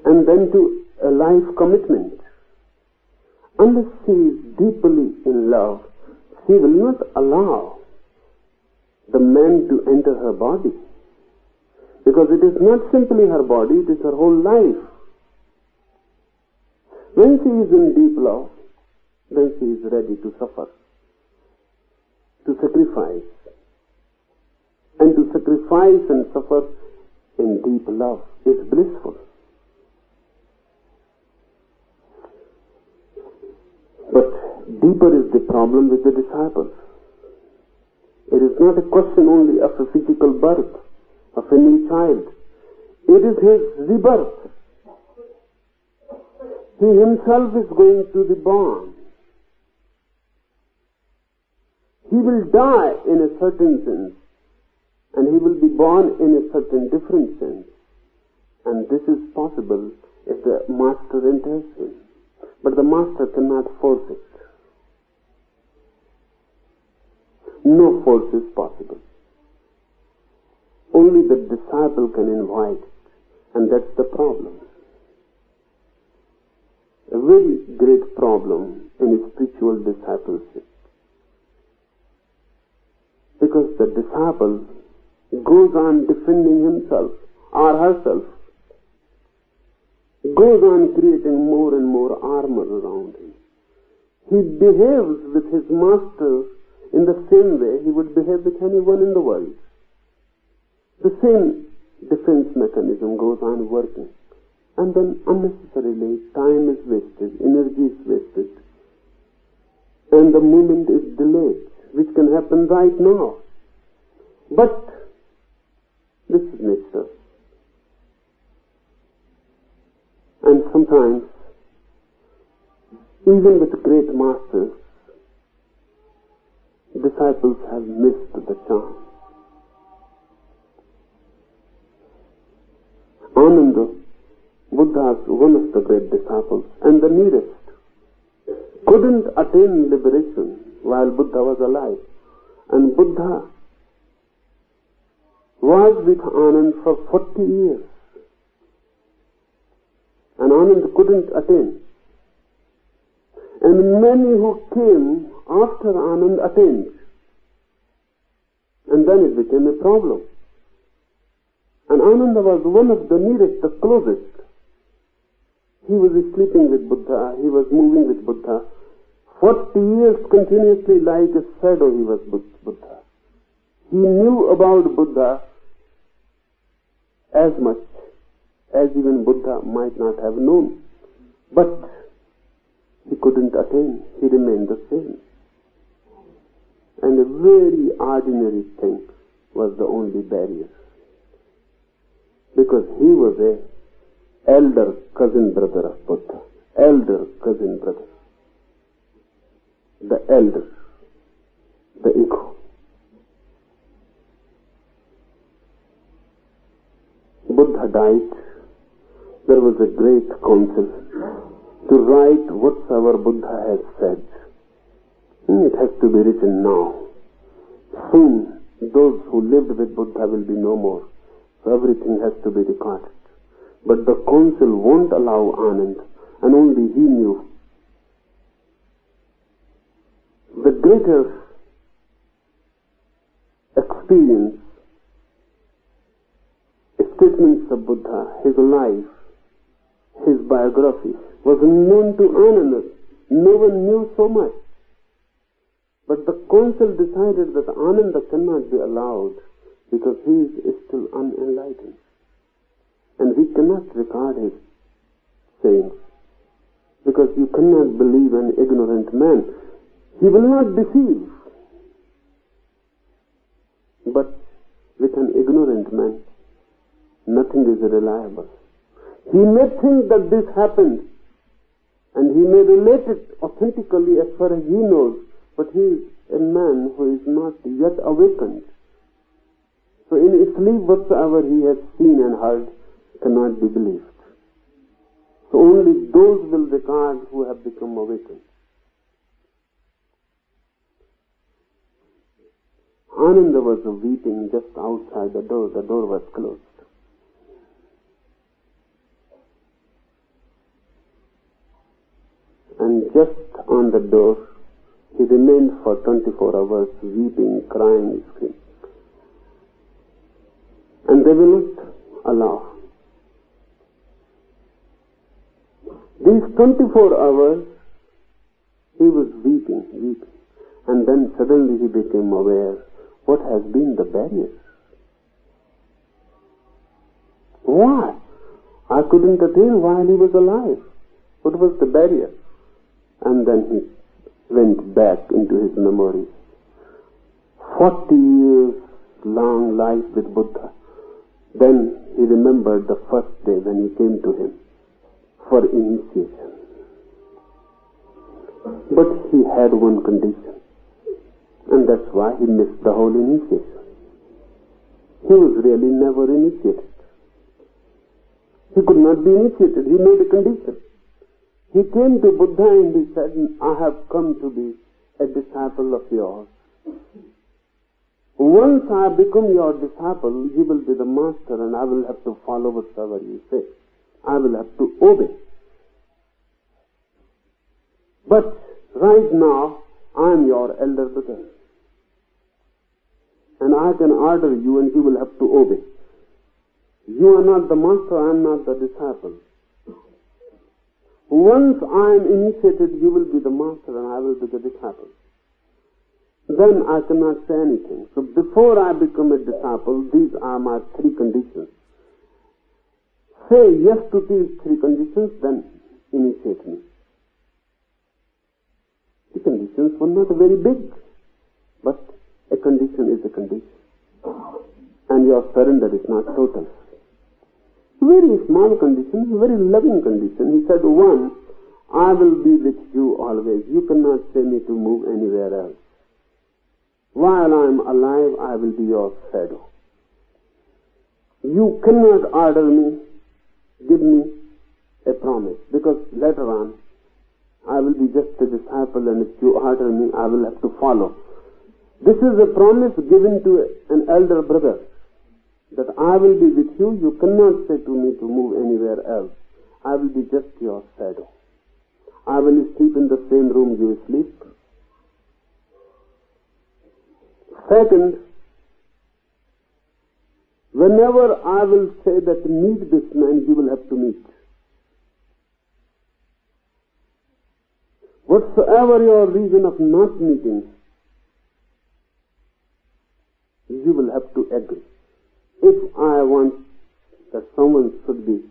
and then to a life commitment. Unless she is deeply in love, she will not allow the man to enter her body. Because it is not simply her body, it is her whole life. When she is in deep love, then she is ready to suffer, to sacrifice. And to sacrifice and suffer in deep love is blissful. But deeper is the problem with the disciples. It is not a question only of a physical birth of a new child. It is his rebirth. He himself is going to be born. He will die in a certain sense, and he will be born in a certain different sense. And this is possible if the master enters him. But the master cannot force it. No force is possible. Only the disciple can invite it, and that's the problem. A very great problem in spiritual discipleship. Because the disciple goes on defending himself or herself, goes on creating more and more armor around him. He behaves with his master in the same way he would behave with anyone in the world. The same defense mechanism goes on working. And then unnecessarily time is wasted, energy is wasted, and the movement is delayed, which can happen right now. But this is nature. And sometimes, even with great masters, disciples have missed the charm. Ananda, Buddha's one of the great disciples and the nearest, couldn't attain liberation while Buddha was alive. And Buddha was with Anand for 40 years. And Anand couldn't attain. And many who came after Anand attained. And then it became a problem. And Ananda was one of the nearest, the closest. He was sleeping with Buddha, he was moving with Buddha. 40 years continuously like a shadow he was with Buddha. He knew about Buddha as much as even Buddha might not have known. But he couldn't attain, he remained the same. And a very ordinary thing was the only barrier. Because he was a elder cousin brother of Buddha. Elder cousin brother. The elder. The ego. Buddha died. There was a great council to write whatsoever Buddha has said. It has to be written now. Soon, those who lived with Buddha will be no more. So everything has to be recorded. But the council won't allow Anand, and only he knew. The greater experience, statements of Buddha, his life, his biography, was known to Ananda. No one knew so much. But the council decided that Ananda cannot be allowed because he is still unenlightened. And we cannot record his sayings because you cannot believe an ignorant man. He will not deceive. But with an ignorant man, nothing is reliable. He may think that this happened and he may relate it authentically as far as he knows, but he is a man who is not yet awakened. So in his sleep whatsoever he has seen and heard cannot be believed. So only those will regard who have become awakened. Ananda was weeping just outside the door. The door was closed. And just on the door, he remained for 24 hours, weeping, crying, screaming. And they will not allow. These 24 hours, he was weeping. And then suddenly he became aware what has been the barrier. Why? I couldn't attain while he was alive. What was the barrier? And then he went back into his memories. 40 years long life with Buddha. Then he remembered the first day when he came to him for initiation. But he had one condition, and that's why he missed the whole initiation. He was really never initiated. He could not be initiated. He made a condition. He came to Buddha and he said, I have come to be a disciple of yours. Once I become your disciple, you will be the master and I will have to follow whatever you say. I will have to obey. But right now, I am your elder brother. And I can order you and you will have to obey. You are not the master, I am not the disciple. Once I am initiated, you will be the master and I will be the disciple. Then I cannot say anything. So before I become a disciple, these are my three conditions. Say yes to these three conditions, then initiate me. The conditions were not very big, but a condition is a condition. And your surrender is not total. Very small condition, very loving condition. He said, one, I will be with you always. You cannot say me to move anywhere else. While I am alive, I will be your shadow. You cannot order me, give me a promise, because later on, I will be just a disciple, and if you order me, I will have to follow. This is a promise given to an elder brother, that I will be with you. You cannot say to me to move anywhere else. I will be just your shadow. I will sleep in the same room you sleep. Second, whenever I will say that meet this man, you will have to meet. Whatsoever your reason of not meeting, you will have to agree. If I want that someone should be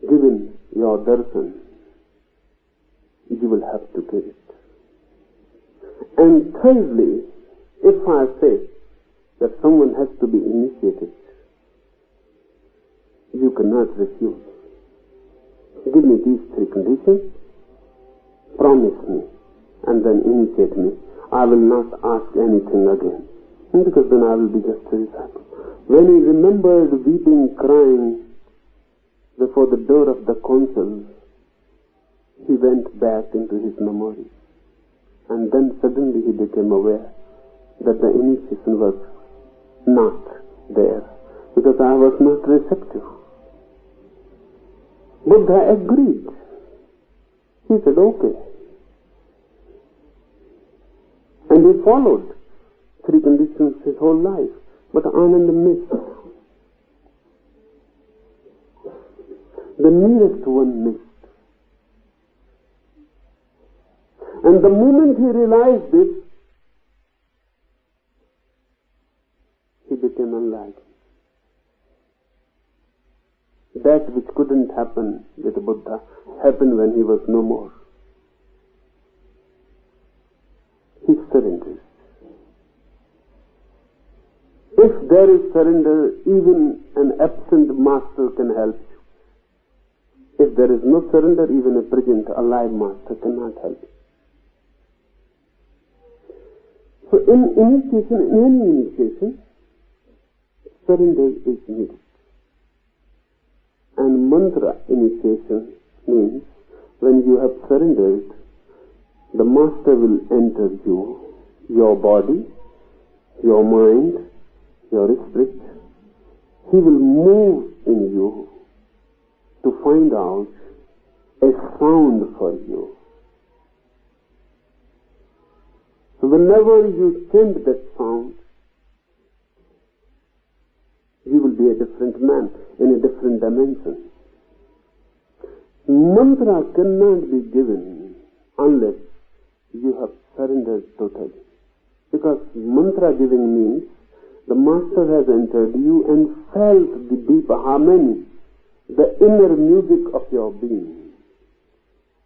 given your darshan, you will have to give it. And thirdly, if I say that someone has to be initiated, you cannot refuse. Give me these three conditions, promise me, and then initiate me. I will not ask anything again, because then I will be just a disciple. When he remembered weeping, crying before the door of the council, he went back into his memory. And then suddenly he became aware that the initiation was not there, because I was not receptive. Buddha agreed. He said, okay. And he followed three conditions his whole life. But Ananda missed. The nearest one missed. And the moment he realized this, he became enlightened. That which couldn't happen with Buddha happened when he was no more. He surrenders. If there is surrender, even an absent master can help you. If there is no surrender, even a present, alive master cannot help you. So in initiation, in any initiation, surrender is needed. And mantra initiation means when you have surrendered, the master will enter you, your body, your mind, your spirit. He will move in you to find out a sound for you. So whenever you chant that sound, you will be a different man in a different dimension. Mantra cannot be given unless you have surrendered totally. Because mantra giving means the master has entered you and felt the deep harmony, the inner music of your being.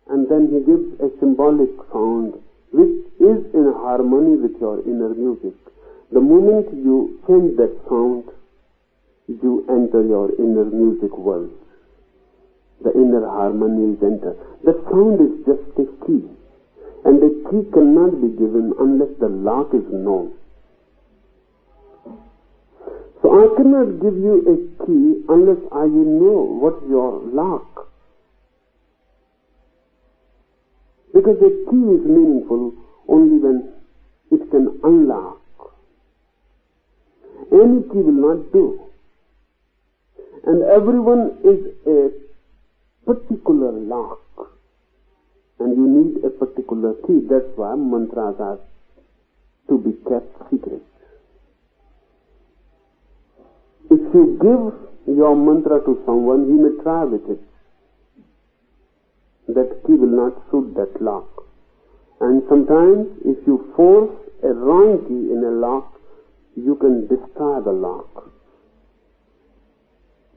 And then he gives a symbolic sound which is in harmony with your inner music. The moment you change that sound, you enter your inner music world. The inner harmony is entered. The sound is just a key. And a key cannot be given unless the lock is known. So I cannot give you a key unless I know what's your lock. Because a key is meaningful only when it can unlock. Any key will not do. And everyone is a particular lock. And you need a particular key. That's why mantras are to be kept secret. If you give your mantra to someone, he may try with it. That key will not suit that lock. And sometimes if you force a wrong key in a lock, you can destroy the lock.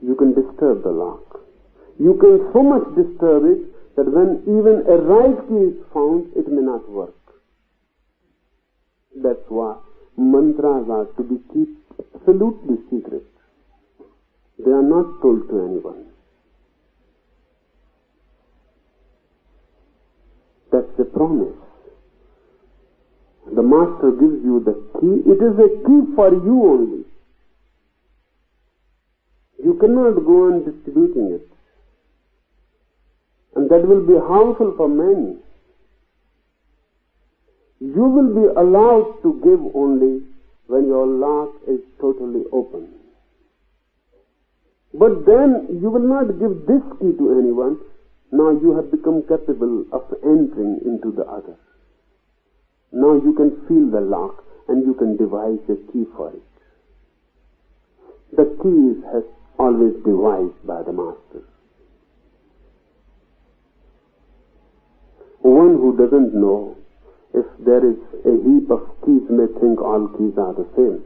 You can disturb the lock. You can so much disturb it that when even a right key is found, it may not work. That's why mantras are to be kept absolutely secret. They are not told to anyone. That's the promise. The master gives you the key. It is a key for you only. You cannot go on distributing it. And that will be harmful for many. You will be allowed to give only when your lock is totally open. But then you will not give this key to anyone. Now you have become capable of entering into the other. Now you can feel the lock and you can devise a key for it. The key has always devised by the master. One who doesn't know, if there is a heap of keys, may think all keys are the same.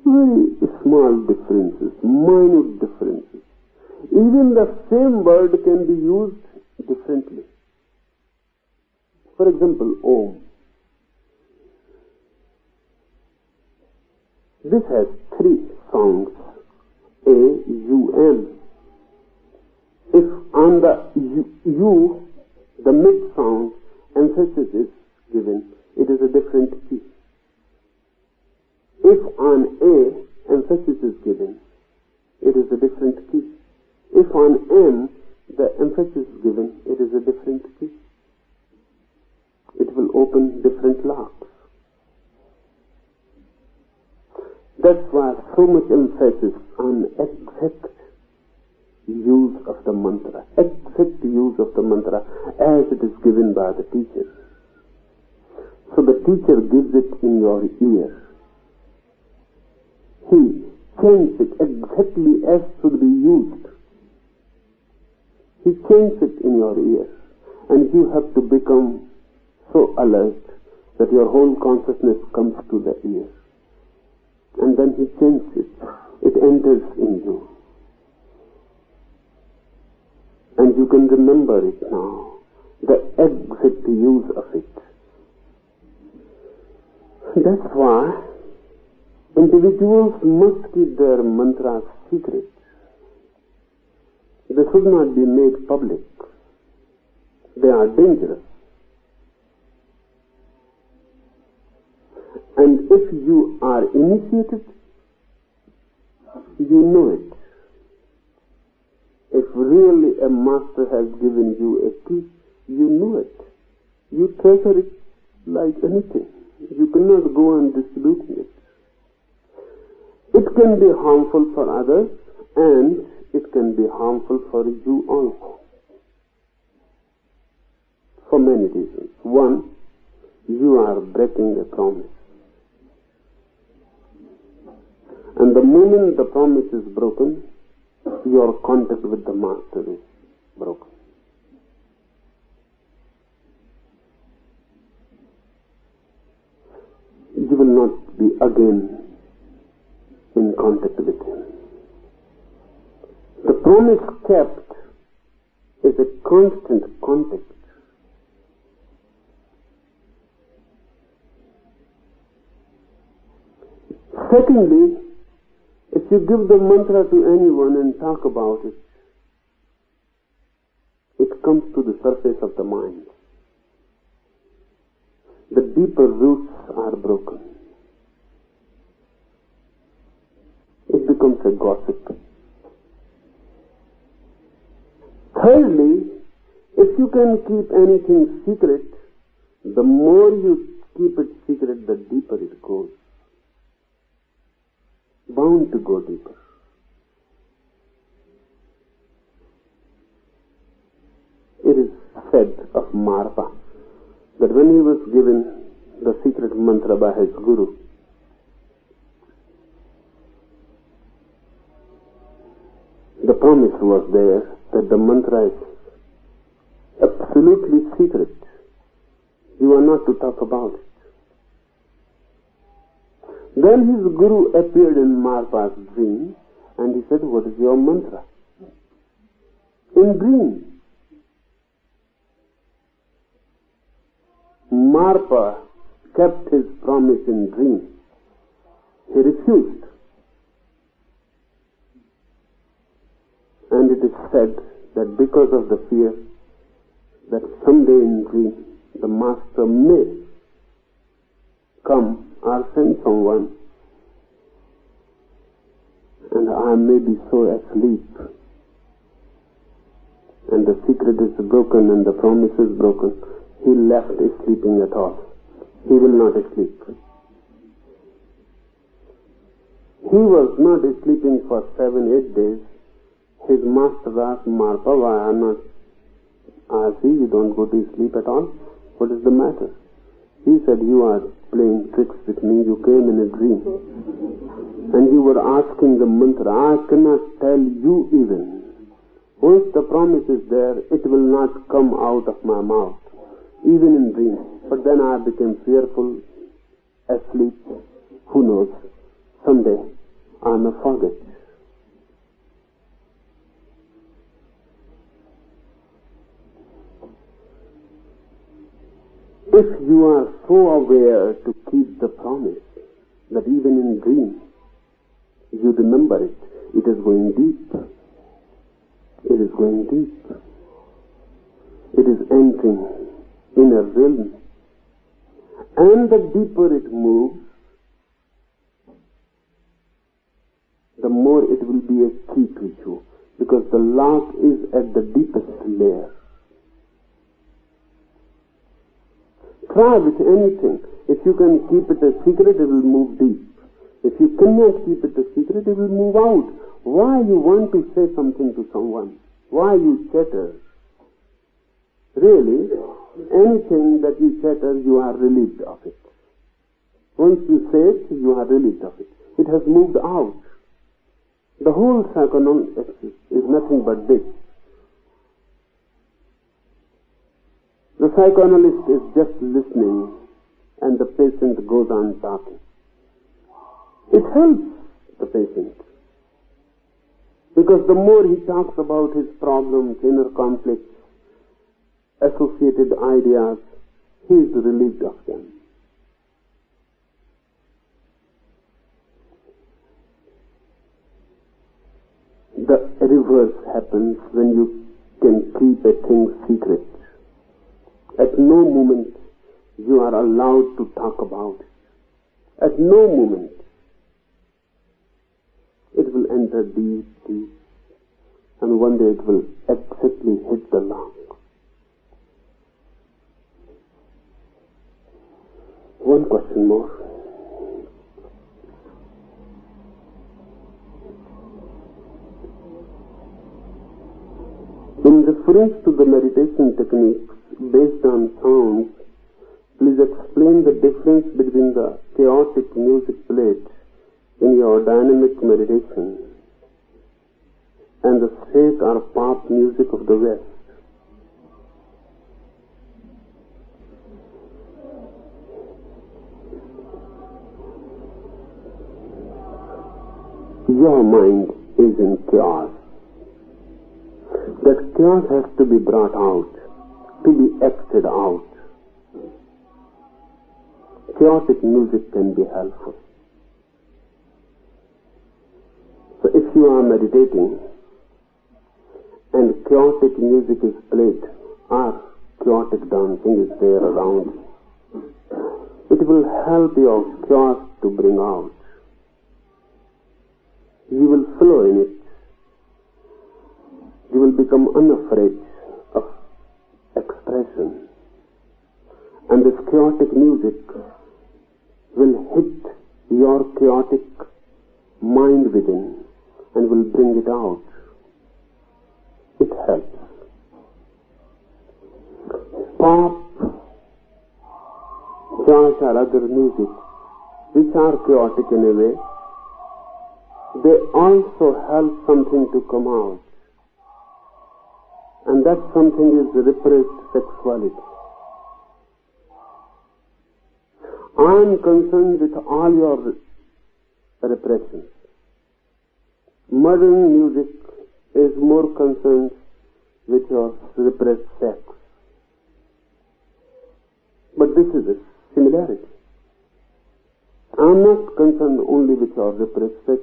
Very small differences, minute differences. Even the same word can be used differently. For example, Om. This has three sounds, A, U, M. If on the U, the mid sound, emphasis is given, it is a different key. If on A, emphasis is given, it is a different key. If on M, the emphasis is given, it is a different key. It will open different locks. That's why so much emphasis on exact use of the mantra, exact use of the mantra as it is given by the teacher. So the teacher gives it in your ear. He chants it exactly as should be used. He chants it in your ear, and you have to become so alert that your whole consciousness comes to the ear. And then he chants it. It enters in you. And you can remember it now, the exact use of it. That's why individuals must keep their mantras secret. They should not be made public. They are dangerous. If you are initiated, you know it. If really a master has given you a key, you know it. You treasure it like anything. You cannot go on distributing it. It can be harmful for others, and it can be harmful for you also. For many reasons. One, you are breaking a promise. And the moment the promise is broken, your contact with the master is broken. You will not be again in contact with him. The promise kept is a constant contact. Secondly, if you give the mantra to anyone and talk about it, it comes to the surface of the mind. The deeper roots are broken. It becomes a gossip. Thirdly, if you can keep anything secret, the more you keep it secret, the deeper it goes. Bound to go deeper. It is said of Marpa that when he was given the secret mantra by his guru, the promise was there that the mantra is absolutely secret. You are not to talk about it. Then his guru appeared in Marpa's dream and he said, "What is your mantra?" In dream. Marpa kept his promise in dream. He refused. And it is said that because of the fear that someday in dream the master may come or send someone and I may be so asleep and the secret is broken and the promise is broken, he left sleeping at all. He will not sleep. He was not sleeping for 7-8 days. His master asked Marpa, "Why are not? I see you don't go to sleep at all. What is the matter?" He said, "You are playing tricks with me. You came in a dream. And you were asking the mantra. I cannot tell you even. Once the promise is there, it will not come out of my mouth, even in dreams. But then I became fearful, asleep. Who knows? Someday I may forget." If you are so aware to keep the promise that even in dream you remember it, it is going deep. It is going deep. It is entering inner realm. And the deeper it moves, the more it will be a key to you, because the lock is at the deepest layer. Try with anything. If you can keep it a secret, it will move deep. If you cannot keep it a secret, it will move out. Why you want to say something to someone? Why you chatter? Really, anything that you chatter, you are relieved of it. Once you say it, you are relieved of it. It has moved out. The whole psychoanalysis is nothing but this. The psychoanalyst is just listening and the patient goes on talking. It helps the patient. Because the more he talks about his problems, inner conflicts, associated ideas, he is relieved of them. The reverse happens when you can keep a thing secret. At no moment you are allowed to talk about it. At no moment it will enter deep, and one day it will exactly hit the lung. One question more. In reference to the meditation techniques based on sounds, please explain the difference between the chaotic music played in your dynamic meditation and the shake or pop music of the West. Your mind is in chaos. That chaos has to be brought out, to be acted out. Chaotic music can be helpful. So if you are meditating and chaotic music is played or chaotic dancing is there around, it will help your chaos to bring out. You will flow in it. You will become unafraid of expression. And this chaotic music will hit your chaotic mind within and will bring it out. It helps. Pop, jazz or other music, which are chaotic in a way, they also help something to come out. And that something is repressed sexuality. I am concerned with all your repressions. Modern music is more concerned with your repressed sex. But this is a similarity. I am not concerned only with your repressed sex.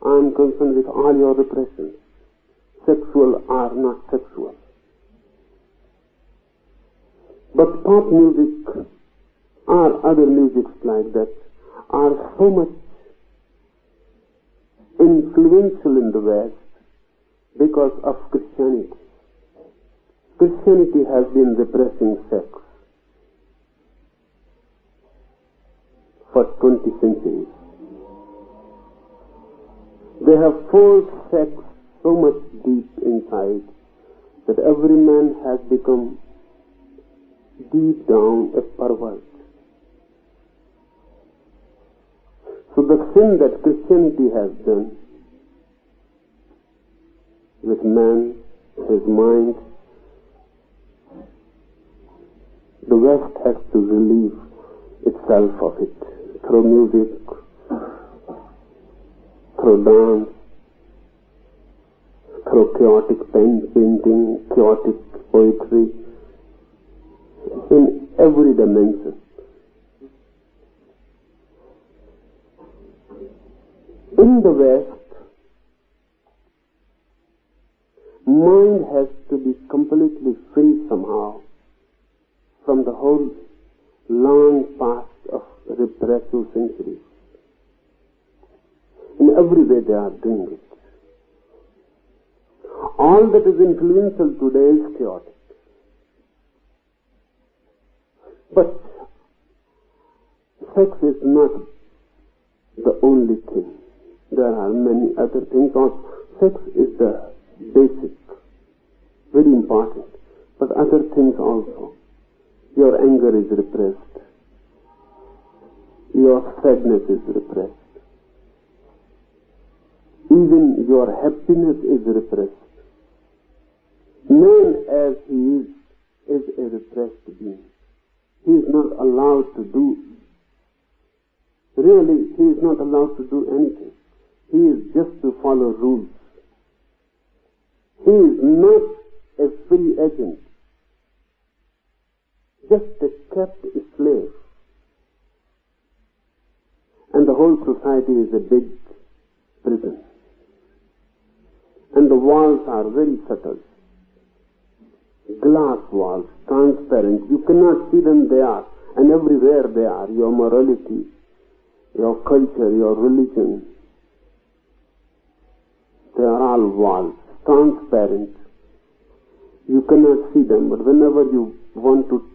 I am concerned with all your repressions, sexual or not sexual. But pop music or other musics like that are so much influential in the West because of Christianity. Christianity has been repressing sex for 20 centuries. They have forced sex so much deep inside that every man has become deep down a pervert. So the sin that Christianity has done with man, his mind, the West has to relieve itself of it through music, through dance, through chaotic painting, chaotic poetry, in every dimension. In the West, mind has to be completely free somehow from the whole long past of repressive centuries. In every way they are doing it. All that is influential today is chaotic. But sex is not the only thing. There are many other things also. Sex is the basic, very important. But other things also. Your anger is repressed. Your sadness is repressed. Even your happiness is repressed. Man as he is a repressed being. He is not allowed to do, really, he is not allowed to do anything. He is just to follow rules. He is not a free agent, just a kept slave. And the whole society is a big prison. And the walls are very subtle. Glass walls, transparent. You cannot see them, they are. And everywhere they are. Your morality, your culture, your religion, they are all walls, transparent. You cannot see them, but whenever you want to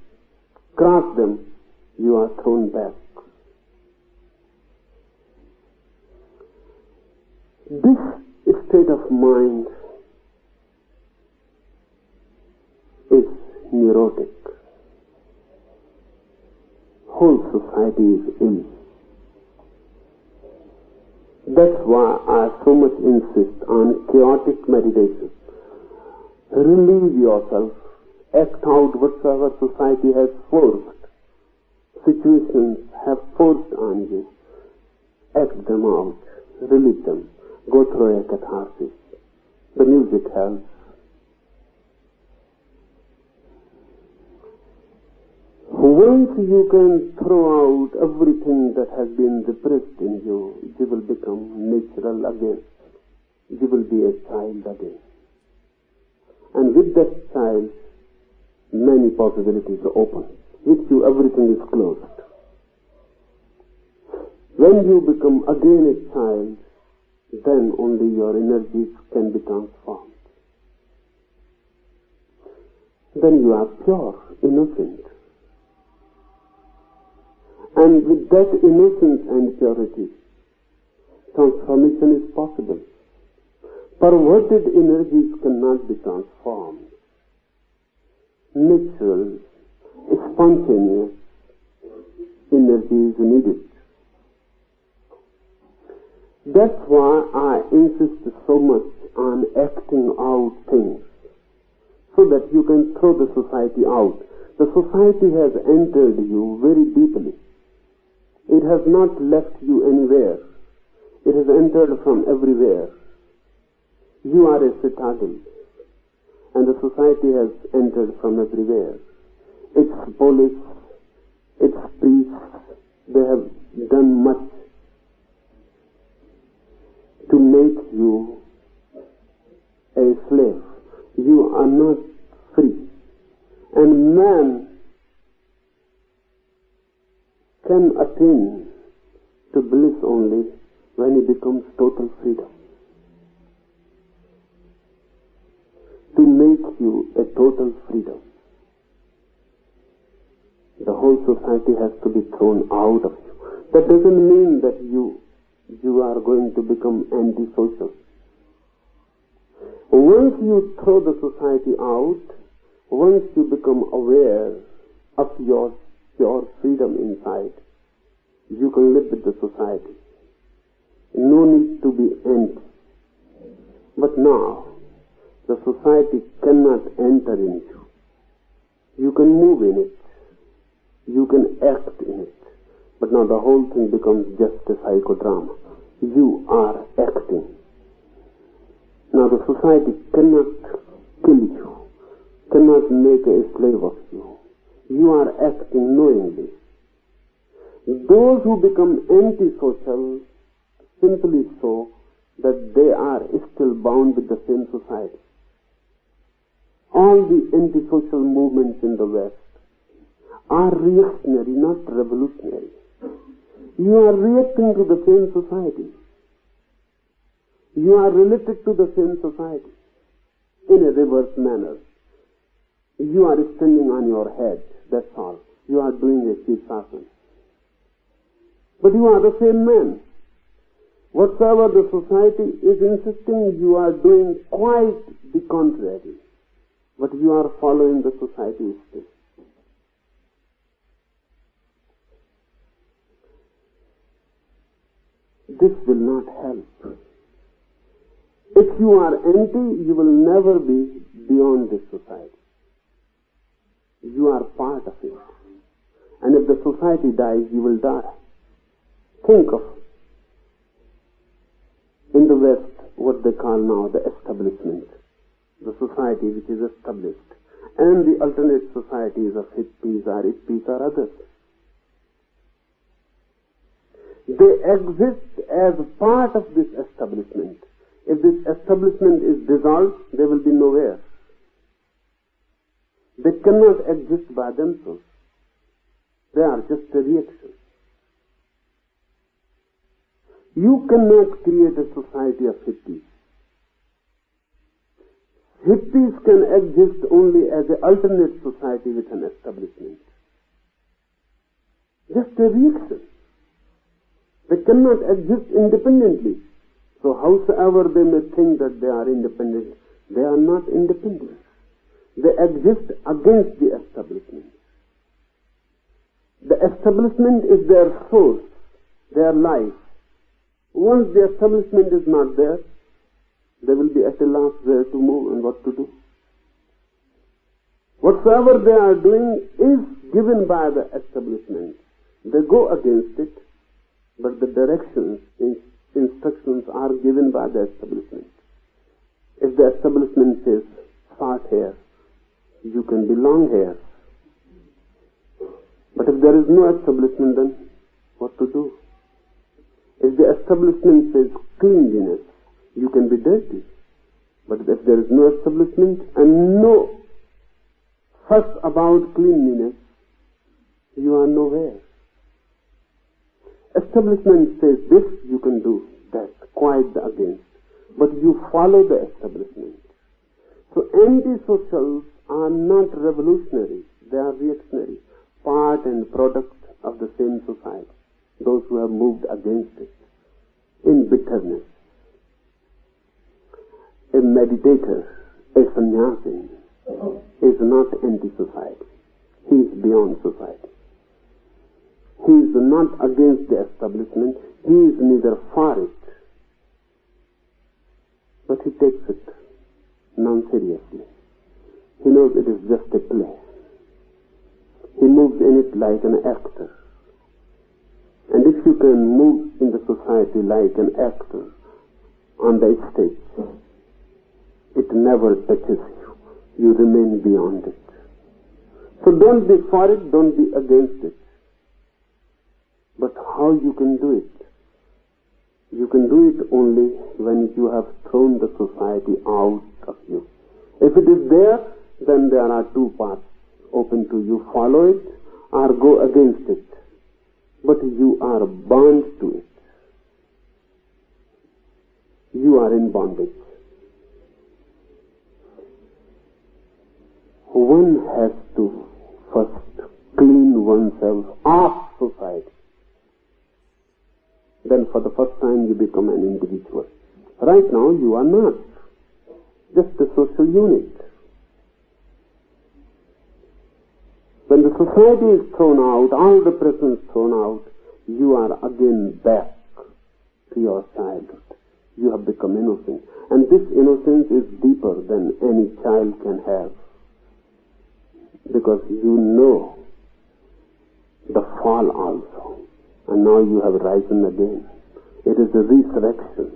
cross them, you are thrown back. This state of mind is neurotic. Whole society is ill. That's why I so much insist on chaotic meditation. Relieve yourself, act out whatsoever society has forced, situations have forced on you. Act them out, relieve them, go through a catharsis. The music helps. Once you can throw out everything that has been repressed in you, you will become natural again. You will be a child again. And with that child, many possibilities are open. With you, everything is closed. When you become again a child, then only your energies can be transformed. Then you are pure, innocent. And with that innocence and purity, transformation is possible. Perverted energies cannot be transformed. Natural, spontaneous energy is needed. That's why I insist so much on acting out things, so that you can throw the society out. The society has entered you very deeply. It has not left you anywhere. It has entered from everywhere. You are a citadel, and the society has entered from everywhere. Its police, its priests, they have done much to make you a slave. You are not free. And man can attain to bliss only when he becomes total freedom. To make you a total freedom, the whole society has to be thrown out of you. That doesn't mean that you are going to become antisocial. Once you throw the society out, once you become aware of your pure freedom inside, you can live with the society. No need to be anti. But now, the society cannot enter in you. You can move in it. You can act in it. But now the whole thing becomes just a psychodrama. You are acting. Now the society cannot kill you, cannot make a slave of you. You are acting knowingly. Those who become antisocial simply so that they are still bound with the same society. All the antisocial movements in the West are reactionary, not revolutionary. You are reacting to the same society. You are related to the same society in a reverse manner. You are standing on your head, that's all. You are doing a Shirshasana. But you are the same man. Whatsoever the society is insisting, you are doing quite the contrary. But you are following the society still. This will not help. If you are anti, you will never be beyond this society. You are part of it. And if the society dies, you will die. Think of, in the West, what they call now the establishment. The society which is established. And the alternate societies of hippies or others. They exist as part of this establishment. If this establishment is dissolved, they will be nowhere. They cannot exist by themselves. They are just a reaction. You cannot create a society of hippies. Hippies can exist only as an alternate society with an establishment. Just a reaction. They cannot exist independently. So howsoever they may think that they are independent, they are not independent. They exist against the establishment. The establishment is their source, their life. Once the establishment is not there, they will be at a loss where to move and what to do. Whatsoever they are doing is given by the establishment. They go against it, but the directions, instructions are given by the establishment. If the establishment says short hair, you can be long hair. But if there is no establishment, then what to do? If the establishment says cleanliness, you can be dirty. But if there is no establishment and no fuss about cleanliness, you are nowhere. Establishment says this, you can do that, quite the against. But you follow the establishment. So anti-socials are not revolutionary, they are reactionary, part and product of the same society, those who have moved against it in bitterness. A meditator, a sannyasi, is not anti-society. He is beyond society. He is not against the establishment. He is neither for it, but he takes it non-seriously. He knows it is just a play. He moves in it like an actor. And if you can move in the society like an actor on the stage, it never touches you. You remain beyond it. So don't be for it, don't be against it. But how you can do it? You can do it only when you have thrown the society out of you. If it is there, then there are two paths open to you. Follow it or go against it. But you are bound to it. You are in bondage. One has to first clean oneself off society. Then for the first time you become an individual. Right now you are not. Just a social unit. When the society is thrown out, all the presence thrown out, you are again back to your childhood. You have become innocent. And this innocence is deeper than any child can have. Because you know the fall also. And now you have risen again. It is a resurrection.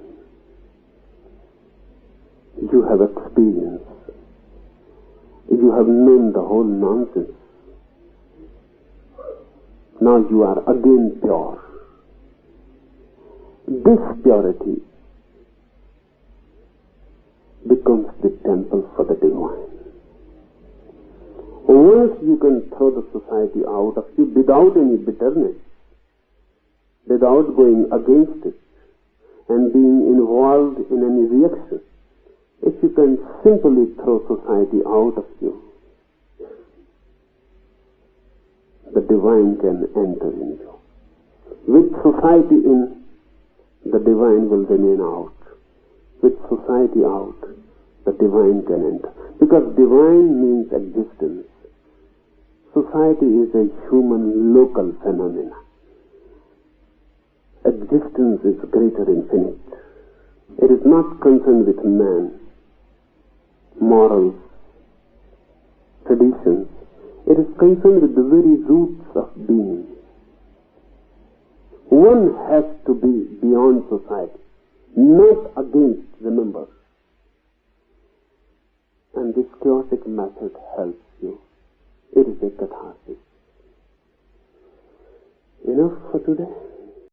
You have experienced. You have known the whole nonsense. Now you are again pure. This purity becomes the temple for the divine. Once you can throw the society out of you without any bitterness, without going against it and being involved in any reaction, if you can simply throw society out of you, the divine can enter in you. With society in, the divine will remain out. With society out, the divine can enter. Because divine means existence. Society is a human local phenomena. Existence is greater infinite. It is not concerned with man, morals, traditions. It is concerned with the very roots of being. One has to be beyond society, not against, remember. And this chaotic method helps you. It is a catharsis. Enough for today.